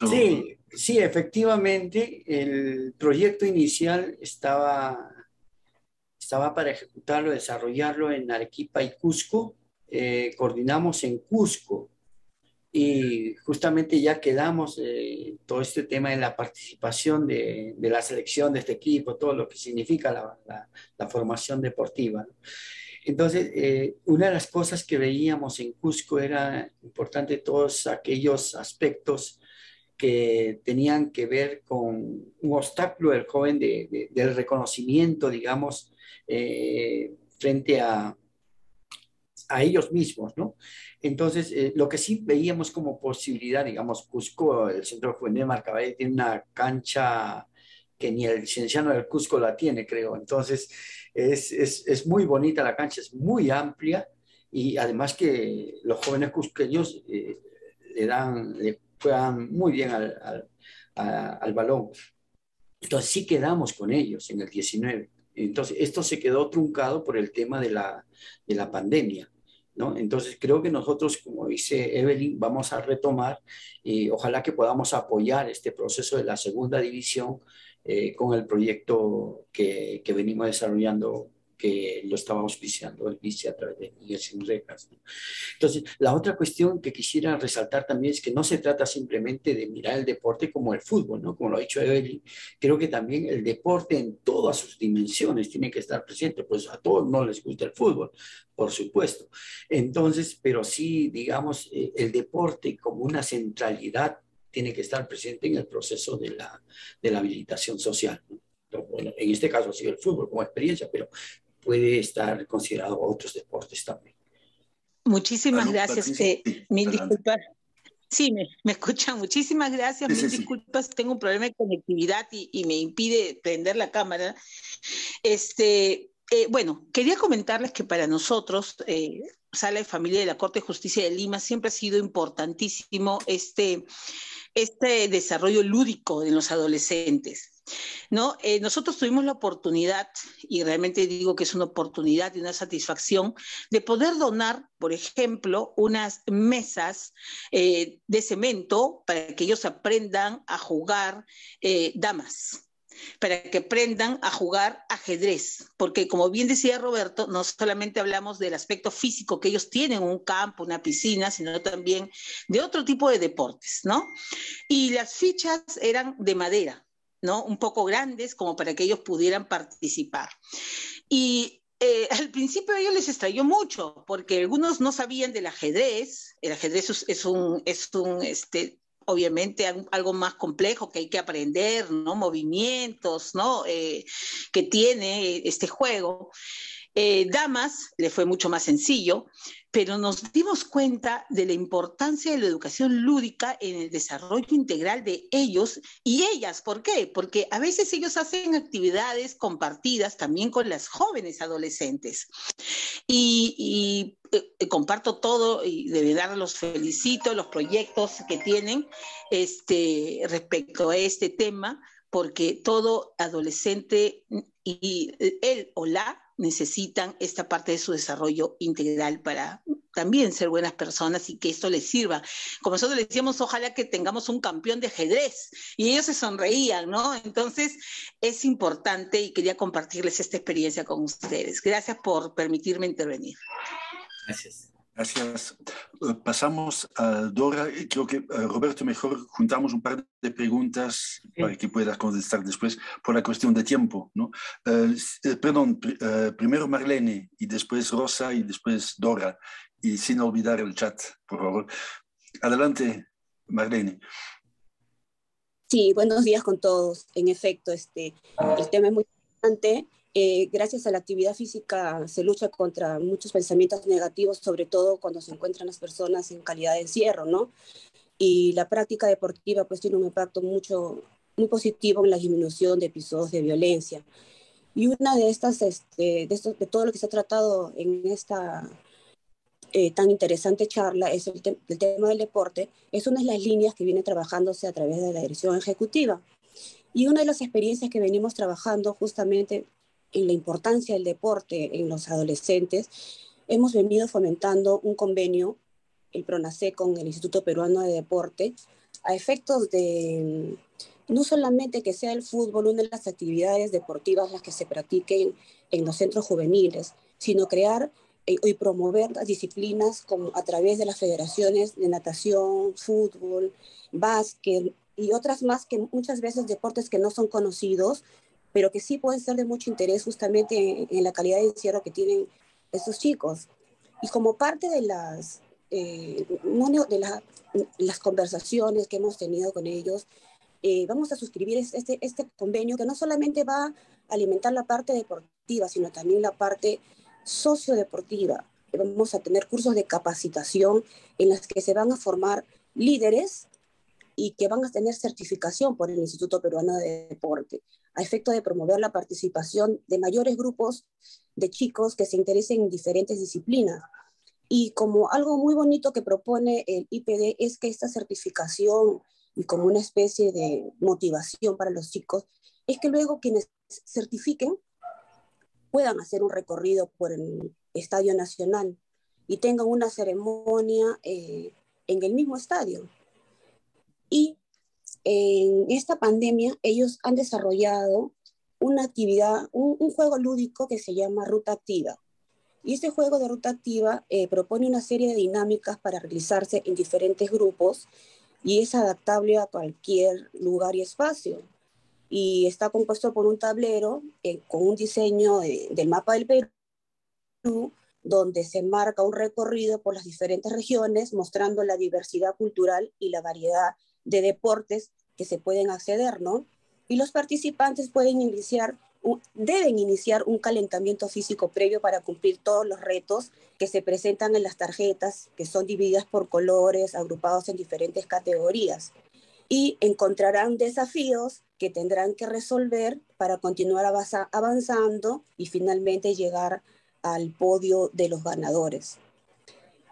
Sí, efectivamente, el proyecto inicial estaba para ejecutarlo, desarrollarlo en Arequipa y Cusco. Coordinamos en Cusco y justamente ya quedamos todo este tema de la participación de la selección de este equipo, todo lo que significa la formación deportiva, ¿no? Entonces, una de las cosas que veíamos en Cusco era importante todos aquellos aspectos que tenían que ver con un obstáculo del joven del reconocimiento, digamos, frente a ellos mismos, ¿no? Entonces, lo que sí veíamos como posibilidad, digamos, Cusco, el Centro Juvenil Marcaday, tiene una cancha que ni el Cienciano del Cusco la tiene, creo. Entonces, es muy bonita la cancha, es muy amplia, y además que los jóvenes cusqueños le juegan muy bien al balón. Entonces sí quedamos con ellos en el 19. Entonces esto se quedó truncado por el tema de la pandemia, ¿no? Entonces creo que nosotros, como dice Evelyn, vamos a retomar y ojalá que podamos apoyar este proceso de la segunda división con el proyecto que venimos desarrollando, que lo estaba auspiciando el vice a través de Miguel Sin Rejas, ¿no? Entonces, la otra cuestión que quisiera resaltar también es que no se trata simplemente de mirar el deporte como el fútbol, ¿no? Como lo ha dicho Evelyn, creo que también el deporte en todas sus dimensiones tiene que estar presente, pues a todos no les gusta el fútbol, por supuesto. Entonces, pero sí, digamos, el deporte como una centralidad tiene que estar presente en el proceso de la habilitación social, ¿no? Entonces, bueno, en este caso ha sido el fútbol como experiencia, pero puede estar considerado otros deportes también. Muchísimas gracias. Patricia, Mil adelante. disculpas. Sí, me escuchan. Muchísimas gracias. Sí, Mil sí. disculpas. Tengo un problema de conectividad y me impide prender la cámara. Bueno, quería comentarles que para nosotros, Sala de Familia de la Corte de Justicia de Lima, siempre ha sido importantísimo este desarrollo lúdico de los adolescentes, ¿no? Nosotros tuvimos la oportunidad, y realmente digo que es una oportunidad y una satisfacción, de poder donar, por ejemplo, unas mesas de cemento para que ellos aprendan a jugar damas, para que aprendan a jugar ajedrez, porque como bien decía Roberto, no solamente hablamos del aspecto físico que ellos tienen, un campo, una piscina, sino también de otro tipo de deportes, ¿no? Y las fichas eran de madera, ¿no? Un poco grandes como para que ellos pudieran participar. Y al principio a ellos les extrañó mucho, porque algunos no sabían del ajedrez. El ajedrez es un obviamente algo más complejo que hay que aprender, ¿no? Movimientos, ¿no? Que tiene este juego. Damas le fue mucho más sencillo, pero nos dimos cuenta de la importancia de la educación lúdica en el desarrollo integral de ellos y ellas. ¿Por qué? Porque a veces ellos hacen actividades compartidas también con las jóvenes adolescentes. Y comparto todo y de verdad los felicito, los proyectos que tienen respecto a este tema, porque todo adolescente y él o la necesitan esta parte de su desarrollo integral para también ser buenas personas y que esto les sirva. Como nosotros les decíamos, ojalá que tengamos un campeón de ajedrez, y ellos se sonreían, ¿no? Entonces es importante y quería compartirles esta experiencia con ustedes. Gracias por permitirme intervenir. Gracias. Gracias. Pasamos a Dora. Creo que, Roberto, mejor juntamos un par de preguntas para que puedas contestar después por la cuestión de tiempo, ¿no? Perdón, primero Marlene y después Rosa y después Dora. Y sin olvidar el chat, por favor. Adelante, Marlene. Sí, buenos días con todos. En efecto, el tema es muy importante. Gracias a la actividad física se lucha contra muchos pensamientos negativos, sobre todo cuando se encuentran las personas en calidad de encierro, ¿no? Y la práctica deportiva pues tiene un impacto muy positivo en la disminución de episodios de violencia. Y una de estas, de todo lo que se ha tratado en esta tan interesante charla es el tema del deporte. Es una de las líneas que viene trabajándose a través de la dirección ejecutiva. Y una de las experiencias que venimos trabajando justamente en la importancia del deporte en los adolescentes, hemos venido fomentando un convenio, el PRONACE, con el Instituto Peruano de Deporte, a efectos de no solamente que sea el fútbol una de las actividades deportivas las que se practiquen en los centros juveniles, sino crear y promover las disciplinas como a través de las federaciones de natación, fútbol, básquet y otras más, que muchas veces deportes que no son conocidos, pero que sí pueden ser de mucho interés justamente en la calidad de encierro que tienen estos chicos. Y como parte de las conversaciones que hemos tenido con ellos, vamos a suscribir este convenio que no solamente va a alimentar la parte deportiva, sino también la parte sociodeportiva. Vamos a tener cursos de capacitación en las que se van a formar líderes y que van a tener certificación por el Instituto Peruano de Deporte, a efecto de promover la participación de mayores grupos de chicos que se interesen en diferentes disciplinas. Y como algo muy bonito que propone el IPD es que esta certificación y como una especie de motivación para los chicos, es que luego quienes certifiquen puedan hacer un recorrido por el Estadio Nacional y tengan una ceremonia en el mismo estadio. Y en esta pandemia ellos han desarrollado una actividad, un juego lúdico que se llama Ruta Activa. Y este juego de Ruta Activa propone una serie de dinámicas para realizarse en diferentes grupos y es adaptable a cualquier lugar y espacio. Y está compuesto por un tablero con un diseño del mapa del Perú, donde se marca un recorrido por las diferentes regiones, mostrando la diversidad cultural y la variedad de deportes que se pueden acceder, ¿no? Y los participantes deben iniciar un calentamiento físico previo para cumplir todos los retos que se presentan en las tarjetas, que son divididas por colores, agrupados en diferentes categorías. Y encontrarán desafíos que tendrán que resolver para continuar avanzando y finalmente llegar al podio de los ganadores.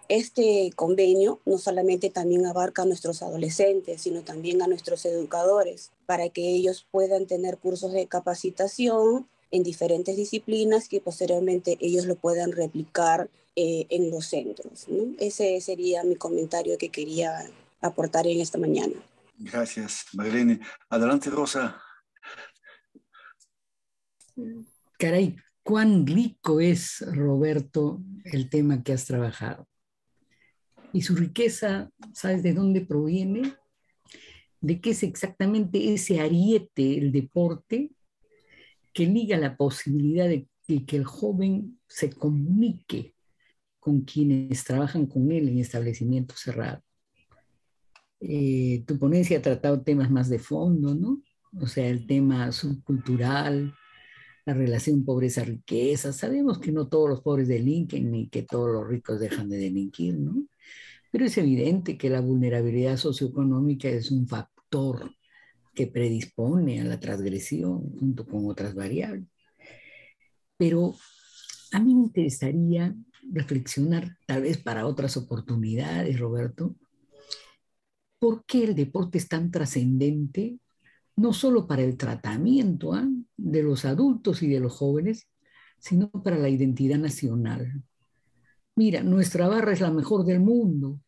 Este convenio no solamente también abarca a nuestros adolescentes, sino también a nuestros educadores, para que ellos puedan tener cursos de capacitación en diferentes disciplinas que posteriormente ellos lo puedan replicar en los centros, ¿no? Ese sería mi comentario que quería aportar en esta mañana. Gracias, Marilene. Adelante, Rosa. Caray, cuán rico es, Roberto, el tema que has trabajado. Y su riqueza, ¿sabes de dónde proviene? De qué es exactamente ese ariete, el deporte, que liga la posibilidad de que el joven se comunique con quienes trabajan con él en establecimientos cerrados. Tu ponencia ha tratado temas más de fondo, ¿no? O sea, el tema subcultural, la relación pobreza-riqueza. Sabemos que no todos los pobres delinquen ni que todos los ricos dejan de delinquir, ¿no? Pero es evidente que la vulnerabilidad socioeconómica es un factor que predispone a la transgresión junto con otras variables. Pero a mí me interesaría reflexionar, tal vez para otras oportunidades, Roberto, ¿por qué el deporte es tan trascendente, no solo para el tratamiento de los adultos y de los jóvenes, sino para la identidad nacional? Mira, nuestra barra es la mejor del mundo.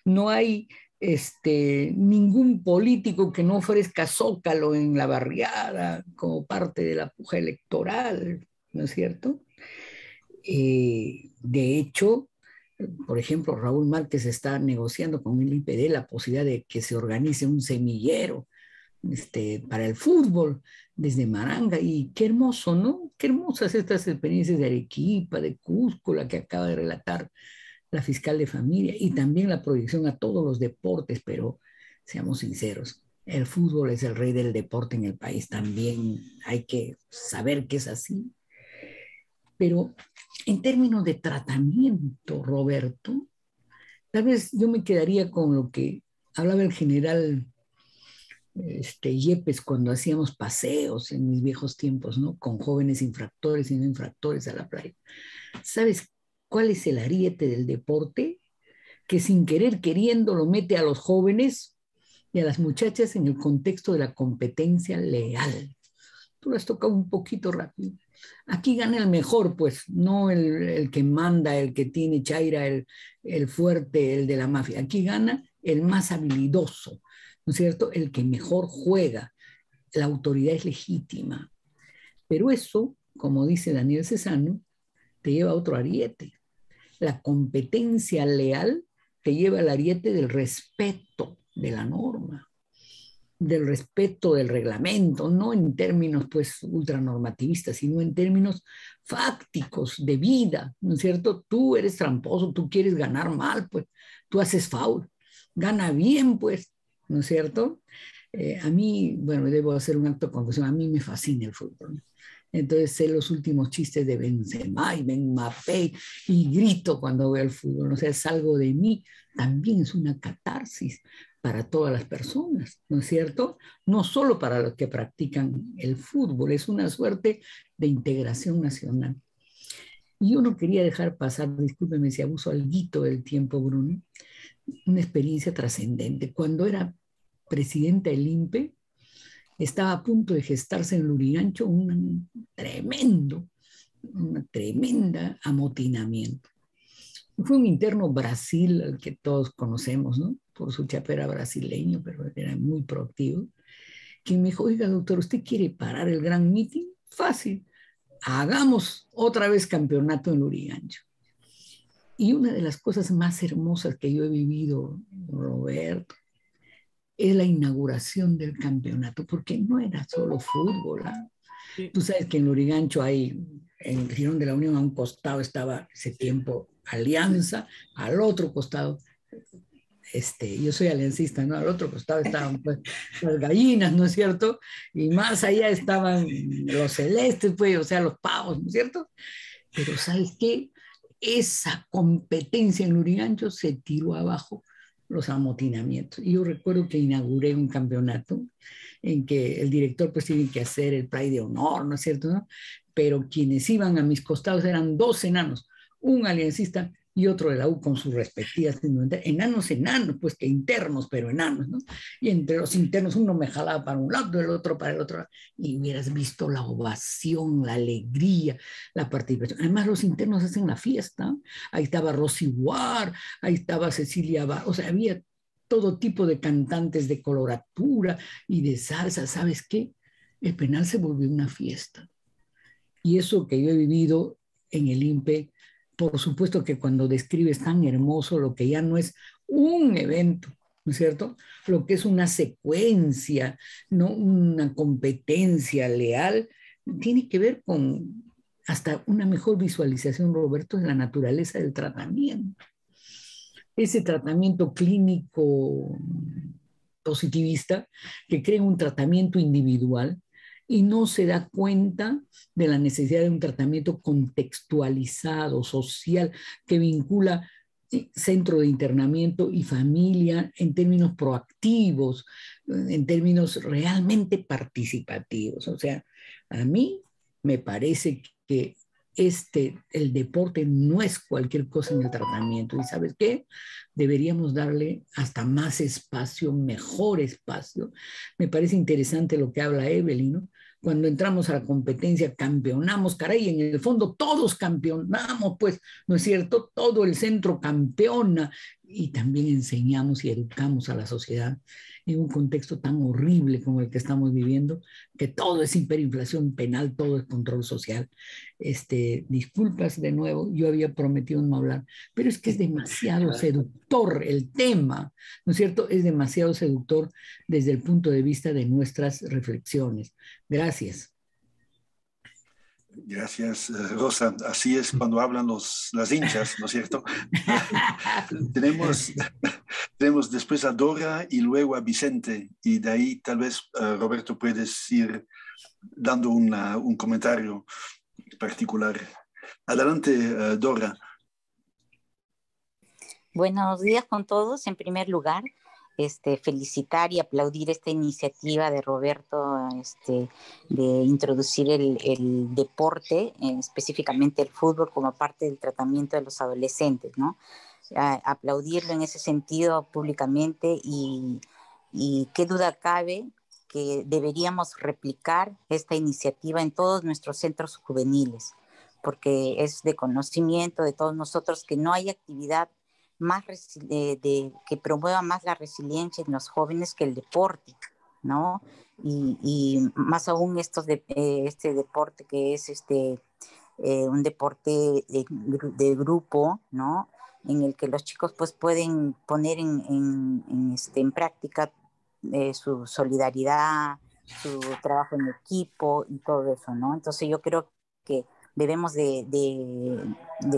No hay ningún político que no ofrezca zócalo en la barriada como parte de la puja electoral, ¿no es cierto? De hecho, por ejemplo, Raúl Márquez está negociando con el IPD la posibilidad de que se organice un semillero para el fútbol desde Maranga, y qué hermoso, ¿no? Qué hermosas estas experiencias de Arequipa, de Cusco, la que acaba de relatar la fiscal de familia, y también la proyección a todos los deportes, pero seamos sinceros, el fútbol es el rey del deporte en el país, también hay que saber que es así. Pero en términos de tratamiento, Roberto, tal vez yo me quedaría con lo que hablaba el general Yepes cuando hacíamos paseos en mis viejos tiempos, ¿no? Con jóvenes infractores y no infractores a la playa. ¿Sabes cuál es el ariete del deporte? Que sin querer queriendo lo mete a los jóvenes y a las muchachas en el contexto de la competencia leal. Tú lo has tocado un poquito rápido. Aquí gana el mejor, pues, no el que manda, el que tiene chaira, el fuerte, el de la mafia. Aquí gana el más habilidoso, ¿no es cierto? El que mejor juega. La autoridad es legítima. Pero eso, como dice Daniel Cesano, te lleva a otro ariete. La competencia leal te lleva al ariete del respeto de la norma, del respeto del reglamento, no en términos pues ultranormativistas, sino en términos fácticos de vida, ¿no es cierto? Tú eres tramposo, tú quieres ganar mal, pues tú haces foul, gana bien, pues, ¿no es cierto? A mí, bueno, debo hacer un acto de confesión, a mí me fascina el fútbol, ¿no? Entonces sé los últimos chistes de Benzema y Mbappé y grito cuando veo el fútbol, o sea, es algo de mí, también es una catarsis para todas las personas, ¿no es cierto? No solo para los que practican el fútbol, es una suerte de integración nacional. Y yo no quería dejar pasar, discúlpeme si abuso alguito del tiempo, Bruno, una experiencia trascendente. Cuando era presidenta del INPE, estaba a punto de gestarse en Lurigancho una tremenda amotinamiento. Fue un interno Brasil, al que todos conocemos, ¿no? Por su chapera brasileño, pero era muy proactivo, que me dijo, oiga, doctor, ¿usted quiere parar el gran meeting? Fácil, hagamos otra vez campeonato en Lurigancho. Y una de las cosas más hermosas que yo he vivido, Roberto, es la inauguración del campeonato, porque no era solo fútbol. ¿Eh? Tú sabes que en Lurigancho hay, en el Girón de la Unión, a un costado estaba ese tiempo Alianza, al otro costado, yo soy aliancista, ¿no? Al otro costado estaban pues, las gallinas, ¿no es cierto? Y más allá estaban los celestes, pues, o sea, los pavos, ¿no es cierto? Pero ¿sabes qué? Esa competencia en Lurigancho se tiró abajo los amotinamientos. Y yo recuerdo que inauguré un campeonato en que el director pues tiene que hacer el play de honor, ¿no es cierto? ¿No? Pero quienes iban a mis costados eran dos enanos, un aliancista y otro de la U con sus respectivas enanos, pues que internos, pero enanos, ¿no? Y entre los internos uno me jalaba para un lado, el otro para el otro, y hubieras visto la ovación, la alegría, la participación. Además los internos hacen la fiesta, ahí estaba Rosy War, ahí estaba Cecilia Bar, o sea, había todo tipo de cantantes de coloratura y de salsa, ¿sabes qué? El penal se volvió una fiesta. Y eso que yo he vivido en el INPE, por supuesto que cuando describes tan hermoso lo que ya no es un evento, ¿no es cierto? Lo que es una secuencia, no una competencia leal, tiene que ver con hasta una mejor visualización, Roberto, de la naturaleza del tratamiento. Ese tratamiento clínico positivista que crea un tratamiento individual y no se da cuenta de la necesidad de un tratamiento contextualizado, social, que vincula centro de internamiento y familia en términos proactivos, en términos realmente participativos. O sea, a mí me parece que el deporte no es cualquier cosa en el tratamiento. ¿Y sabes qué? Deberíamos darle hasta más espacio, mejor espacio. Me parece interesante lo que habla Evelyn, ¿no? Cuando entramos a la competencia, campeonamos, caray, en el fondo todos campeonamos, pues, ¿no es cierto? Todo el centro campeona y también enseñamos y educamos a la sociedad en un contexto tan horrible como el que estamos viviendo, que todo es hiperinflación penal, todo es control social. Disculpas de nuevo, yo había prometido no hablar, pero es que es demasiado seductor el tema, ¿no es cierto? Es demasiado seductor desde el punto de vista de nuestras reflexiones. Gracias. Gracias, Rosa. Así es cuando hablan las hinchas, ¿no es cierto? tenemos después a Dora y luego a Vicente, y de ahí tal vez, Roberto, puedes ir dando un comentario particular. Adelante, Dora. Buenos días con todos. En primer lugar, felicitar y aplaudir esta iniciativa de Roberto de introducir el deporte, específicamente el fútbol, como parte del tratamiento de los adolescentes, ¿no? Aplaudirlo en ese sentido públicamente y qué duda cabe que deberíamos replicar esta iniciativa en todos nuestros centros juveniles, porque es de conocimiento de todos nosotros que no hay actividad más que promueva más la resiliencia en los jóvenes que el deporte, ¿no? Y más aún este deporte que es un deporte de grupo, ¿no? En el que los chicos pues pueden poner en práctica su solidaridad, su trabajo en equipo y todo eso, ¿no? Entonces yo creo que debemos de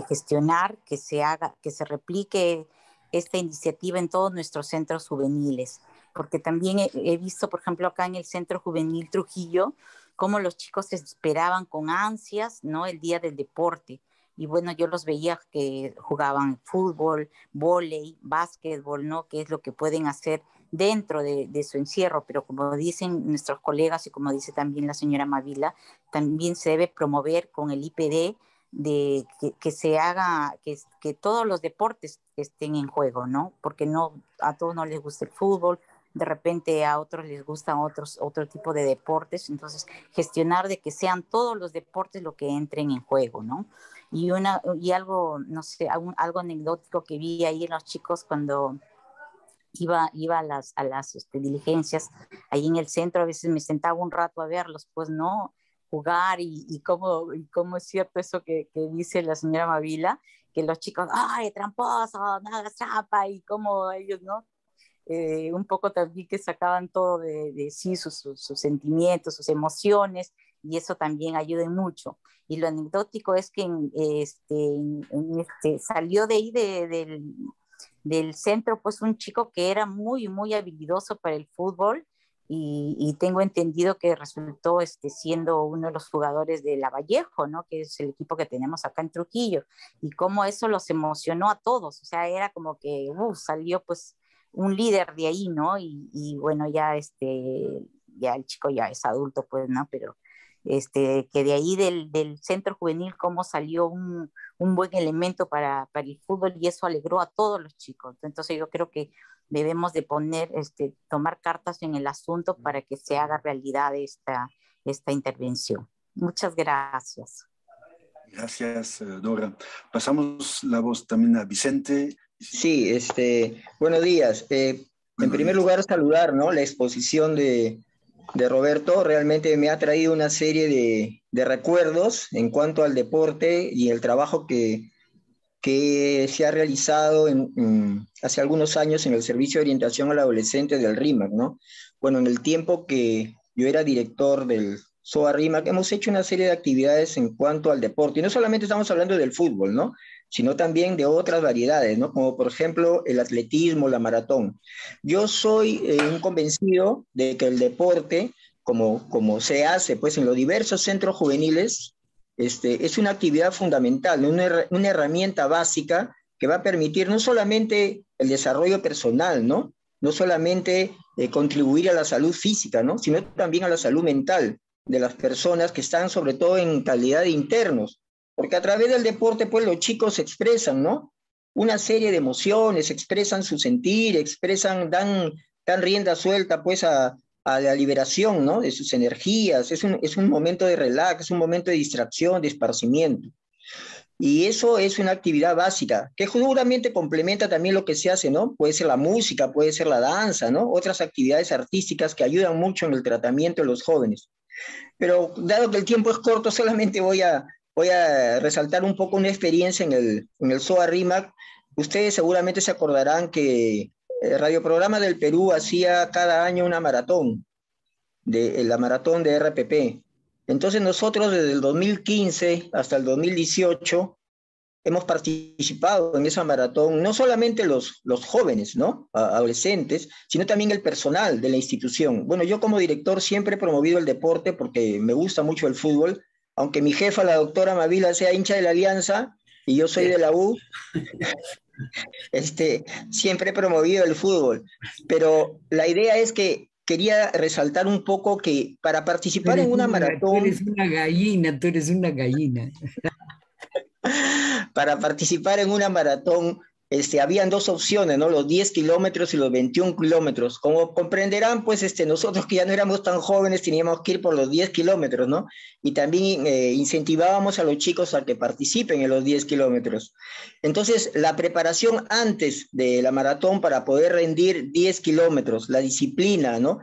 gestionar que se replique esta iniciativa en todos nuestros centros juveniles, porque también he visto, por ejemplo, acá en el Centro Juvenil Trujillo, cómo los chicos esperaban con ansias, ¿no?, el día del deporte. Y bueno, yo los veía que jugaban fútbol, vóley, básquetbol, ¿no?, que es lo que pueden hacer dentro de su encierro, pero como dicen nuestros colegas y como dice también la señora Mavila, también se debe promover con el IPD que se haga, que todos los deportes estén en juego, ¿no? Porque no, a todos no les gusta el fútbol, de repente a otros les gustan otro tipo de deportes, entonces gestionar de que sean todos los deportes lo que entren en juego, ¿no? Y algo, no sé, algo anecdótico que vi ahí en los chicos cuando iba a las diligencias ahí en el centro, a veces me sentaba un rato a verlos, pues no, jugar y cómo es cierto eso que dice la señora Mavila, que los chicos, ¡ay, tramposo, no hagas trampa! Y cómo ellos, ¿no? Un poco también que sacaban todo de sí, sus sentimientos, sus emociones, y eso también ayuda mucho. Y lo anecdótico es que salió de ahí del centro, pues un chico que era muy, muy habilidoso para el fútbol, y tengo entendido que resultó siendo uno de los jugadores de Lavallejo, ¿no? Que es el equipo que tenemos acá en Trujillo, y cómo eso los emocionó a todos, o sea, era como que salió pues un líder de ahí, ¿no? Y bueno, ya ya el chico ya es adulto, pues, ¿no? Pero que de ahí del centro juvenil cómo salió un buen elemento para el fútbol, y eso alegró a todos los chicos. Entonces yo creo que debemos de tomar cartas en el asunto para que se haga realidad esta intervención. Muchas gracias. Gracias, Dora. Pasamos la voz también a Vicente. Sí, buenos días. En primer lugar, saludar, ¿no? La exposición de Roberto realmente me ha traído una serie de recuerdos en cuanto al deporte y el trabajo que se ha realizado hace algunos años en el Servicio de Orientación al Adolescente del RIMAC, ¿no? Bueno, en el tiempo que yo era director del SOA RIMAC, hemos hecho una serie de actividades en cuanto al deporte, y no solamente estamos hablando del fútbol, ¿no? Sino también de otras variedades, ¿no? Como por ejemplo el atletismo, la maratón. Yo soy un convencido de que el deporte, como se hace pues en los diversos centros juveniles, es una actividad fundamental, una herramienta básica que va a permitir no solamente el desarrollo personal, ¿no? No solamente contribuir a la salud física, ¿no? Sino también a la salud mental de las personas que están sobre todo en calidad de internos. Porque a través del deporte, pues los chicos expresan, ¿no? Una serie de emociones, expresan su sentir, dan rienda suelta, pues, a la liberación, ¿no? De sus energías. Es un momento de relax, es un momento de distracción, de esparcimiento. Y eso es una actividad básica, que seguramente complementa también lo que se hace, ¿no? Puede ser la música, puede ser la danza, ¿no? Otras actividades artísticas que ayudan mucho en el tratamiento de los jóvenes. Pero dado que el tiempo es corto, solamente voy a resaltar un poco una experiencia en el SOA RIMAC. Ustedes seguramente se acordarán que el Radioprograma del Perú hacía cada año una maratón, la maratón de RPP. Entonces nosotros desde el 2015 hasta el 2018 hemos participado en esa maratón, no solamente los jóvenes, ¿no? Adolescentes, sino también el personal de la institución. Bueno, yo como director siempre he promovido el deporte porque me gusta mucho el fútbol, aunque mi jefa, la doctora Mavila, sea hincha de la Alianza y yo soy de la U, siempre he promovido el fútbol. Pero la idea es que quería resaltar un poco que para participar en una maratón... Tú eres una gallina. Para participar en una maratón, habían dos opciones, ¿no? Los 10 kilómetros y los 21 kilómetros. Como comprenderán, pues nosotros que ya no éramos tan jóvenes teníamos que ir por los 10 kilómetros, ¿no? Y también incentivábamos a los chicos a que participen en los 10 kilómetros. Entonces, la preparación antes de la maratón para poder rendir 10 kilómetros, la disciplina, ¿no?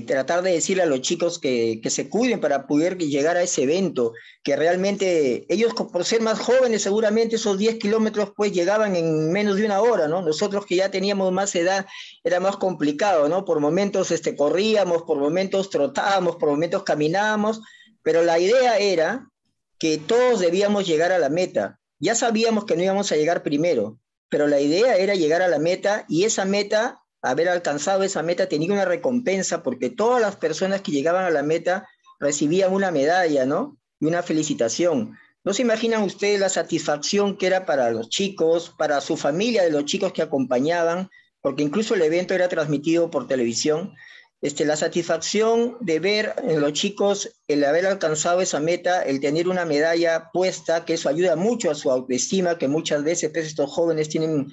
Tratar de decirle a los chicos que se cuiden para poder llegar a ese evento, que realmente ellos por ser más jóvenes seguramente esos 10 kilómetros pues llegaban en menos de una hora, ¿no? Nosotros que ya teníamos más edad era más complicado, ¿no? Por momentos corríamos, por momentos trotábamos, por momentos caminábamos, pero la idea era que todos debíamos llegar a la meta. Ya sabíamos que no íbamos a llegar primero, pero la idea era llegar a la meta, y esa meta, haber alcanzado esa meta, tenía una recompensa, porque todas las personas que llegaban a la meta recibían una medalla, ¿no? Y una felicitación. ¿No se imaginan ustedes la satisfacción que era para los chicos, para su familia de los chicos que acompañaban? Porque incluso el evento era transmitido por televisión. la satisfacción de ver en los chicos el haber alcanzado esa meta, el tener una medalla puesta, que eso ayuda mucho a su autoestima, que muchas veces pues, estos jóvenes tienen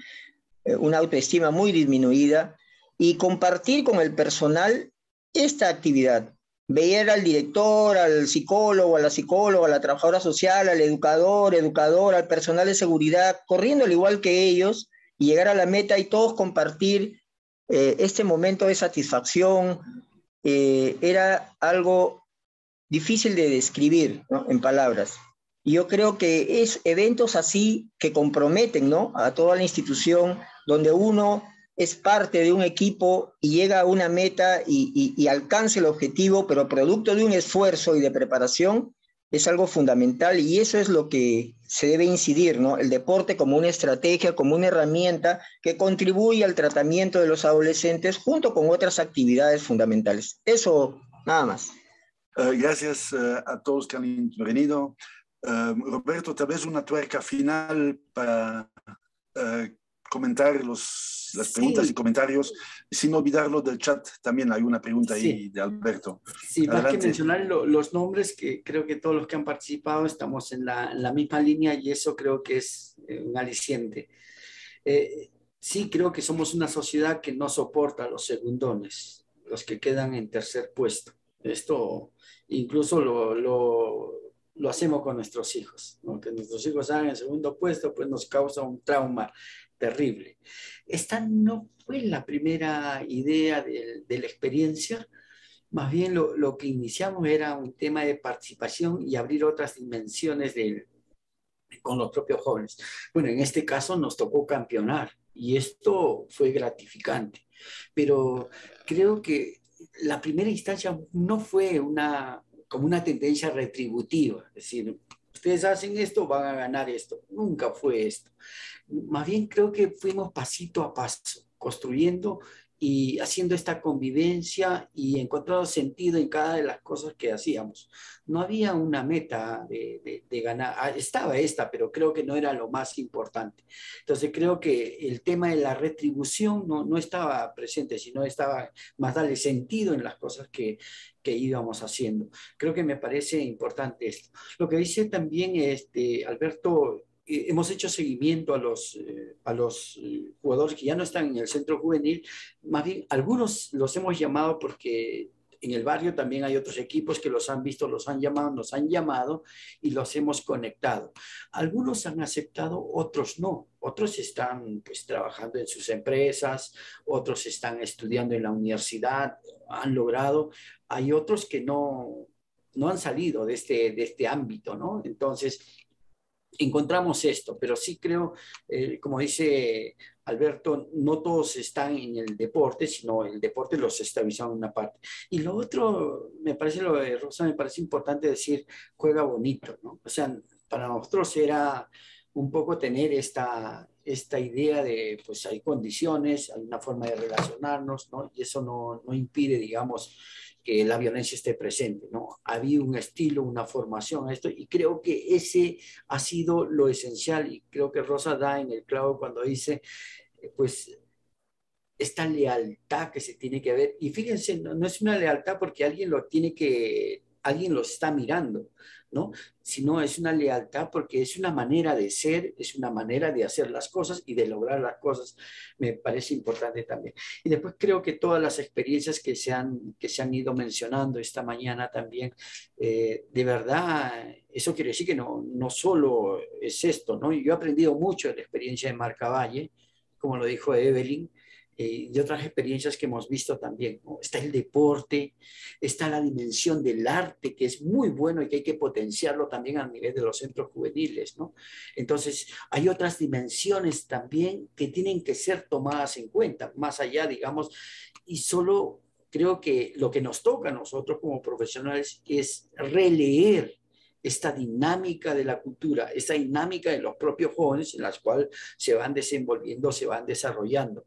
una autoestima muy disminuida, y compartir con el personal esta actividad. Ver al director, al psicólogo, a la psicóloga, a la trabajadora social, al educador, al personal de seguridad, corriendo al igual que ellos, y llegar a la meta y todos compartir este momento de satisfacción. Era algo difícil de describir, ¿no?, en palabras. Y yo creo que es eventos así que comprometen, ¿no?, a toda la institución, donde uno es parte de un equipo y llega a una meta y alcanza el objetivo, pero producto de un esfuerzo y de preparación, es algo fundamental, y eso es lo que se debe incidir, ¿no? El deporte como una estrategia, como una herramienta que contribuye al tratamiento de los adolescentes junto con otras actividades fundamentales. Eso, nada más. Gracias a todos que han intervenido. Roberto, tal vez una tuerca final para comentar las preguntas y comentarios, sin olvidarlo del chat. También hay una pregunta ahí de Alberto. Sí, más que mencionar los nombres, que creo que todos los que han participado estamos en la misma línea, y eso creo que es un aliciente. Sí, creo que somos una sociedad que no soporta los segundones, los que quedan en tercer puesto. Esto incluso lo hacemos con nuestros hijos, ¿no? Que nuestros hijos hagan el segundo puesto, pues nos causa un trauma terrible. Esta no fue la primera idea de la experiencia. Más bien lo que iniciamos era un tema de participación y abrir otras dimensiones con los propios jóvenes. Bueno, en este caso nos tocó campeonar, y esto fue gratificante, pero creo que la primera instancia no fue como una tendencia retributiva, es decir, ustedes hacen esto, van a ganar esto. Nunca fue esto. Más bien creo que fuimos pasito a paso, construyendo y haciendo esta convivencia y encontrando sentido en cada de las cosas que hacíamos. No había una meta de ganar. Estaba esta, pero creo que no era lo más importante. Entonces creo que el tema de la retribución no estaba presente, sino estaba más darle sentido en las cosas que íbamos haciendo. Creo que me parece importante esto. Lo que dice también Alberto, hemos hecho seguimiento a los jugadores que ya no están en el centro juvenil. Más bien, algunos los hemos llamado porque en el barrio también hay otros equipos que los han visto, los han llamado, nos han llamado y los hemos conectado. Algunos han aceptado, otros no. Otros están pues trabajando en sus empresas, otros están estudiando en la universidad, han logrado. Hay otros que no han salido de este ámbito, ¿no? Entonces, encontramos esto, pero sí creo, como dice Alberto, no todos están en el deporte, sino el deporte los estabiliza en una parte. Y lo otro, me parece, lo de Rosa, me parece importante decir, juega bonito, ¿no? O sea, para nosotros era un poco tener esta idea de, pues hay condiciones, hay una forma de relacionarnos, ¿no? Y eso no impide, digamos, que la violencia esté presente, ¿no? Había un estilo, una formación a esto, y creo que ese ha sido lo esencial, y creo que Rosa da en el clavo cuando dice, pues, esta lealtad que se tiene que ver, y fíjense, no es una lealtad porque alguien lo está mirando, ¿no? Sino es una lealtad porque es una manera de ser, es una manera de hacer las cosas y de lograr las cosas. Me parece importante también. Y después creo que todas las experiencias que se han ido mencionando esta mañana también, de verdad, eso quiere decir que no solo es esto, ¿no? Yo he aprendido mucho de la experiencia de Marcavalle, como lo dijo Evelyn, y otras experiencias que hemos visto también, ¿no? Está el deporte, está la dimensión del arte, que es muy bueno y que hay que potenciarlo también a nivel de los centros juveniles, ¿no? Entonces, hay otras dimensiones también que tienen que ser tomadas en cuenta, más allá, digamos, y solo creo que lo que nos toca a nosotros como profesionales es releer esta dinámica de la cultura, esta dinámica de los propios jóvenes en las cuales se van desenvolviendo, se van desarrollando.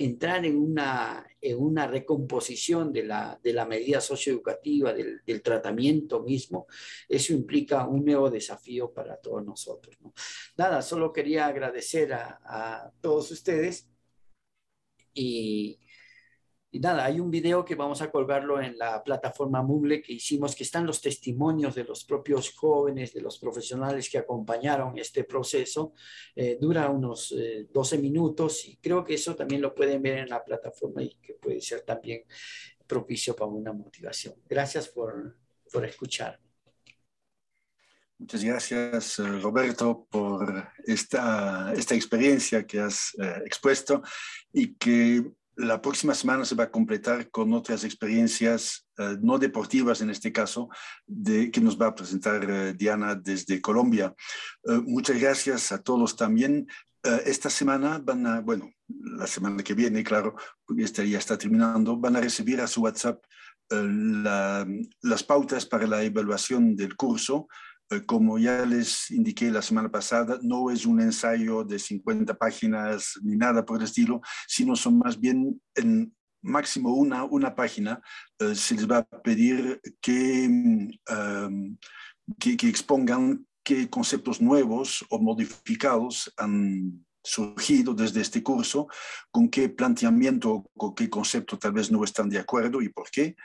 Entrar en una recomposición de la medida socioeducativa, del tratamiento mismo, eso implica un nuevo desafío para todos nosotros, ¿no? Nada, solo quería agradecer a todos ustedes y Y nada, hay un video que vamos a colgarlo en la plataforma Moodle que hicimos, que están los testimonios de los propios jóvenes, de los profesionales que acompañaron este proceso. Dura unos 12 minutos y creo que eso también lo pueden ver en la plataforma y que puede ser también propicio para una motivación. Gracias por escuchar. Muchas gracias, Roberto, por esta experiencia que has expuesto y que la próxima semana se va a completar con otras experiencias no deportivas en este caso, que nos va a presentar Diana desde Colombia. Muchas gracias a todos también. Esta semana la semana que viene, claro, porque esta ya está terminando, van a recibir a su WhatsApp las pautas para la evaluación del curso. Como ya les indiqué la semana pasada, no es un ensayo de 50 páginas ni nada por el estilo, sino son más bien en máximo una página. Se les va a pedir que expongan qué conceptos nuevos o modificados han surgido desde este curso, con qué planteamiento, con qué concepto tal vez no están de acuerdo y por qué.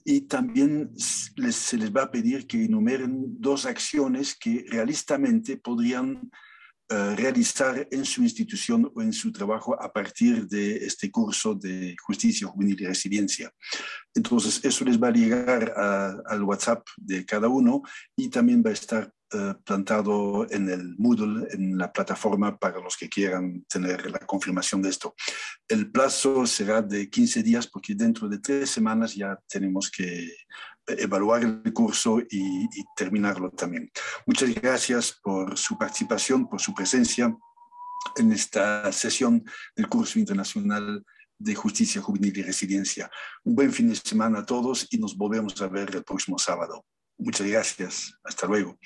Y también se les va a pedir que enumeren 2 acciones que realistamente podrían realizar en su institución o en su trabajo a partir de este curso de Justicia Juvenil y Resiliencia. Entonces, eso les va a llegar al WhatsApp de cada uno y también va a estar plantado en el Moodle, en la plataforma para los que quieran tener la confirmación de esto. El plazo será de 15 días porque dentro de 3 semanas ya tenemos que evaluar el curso y terminarlo también. Muchas gracias por su participación, por su presencia en esta sesión del curso internacional de Justicia Juvenil y Resiliencia. Un buen fin de semana a todos y nos volvemos a ver el próximo sábado. Muchas gracias. Hasta luego.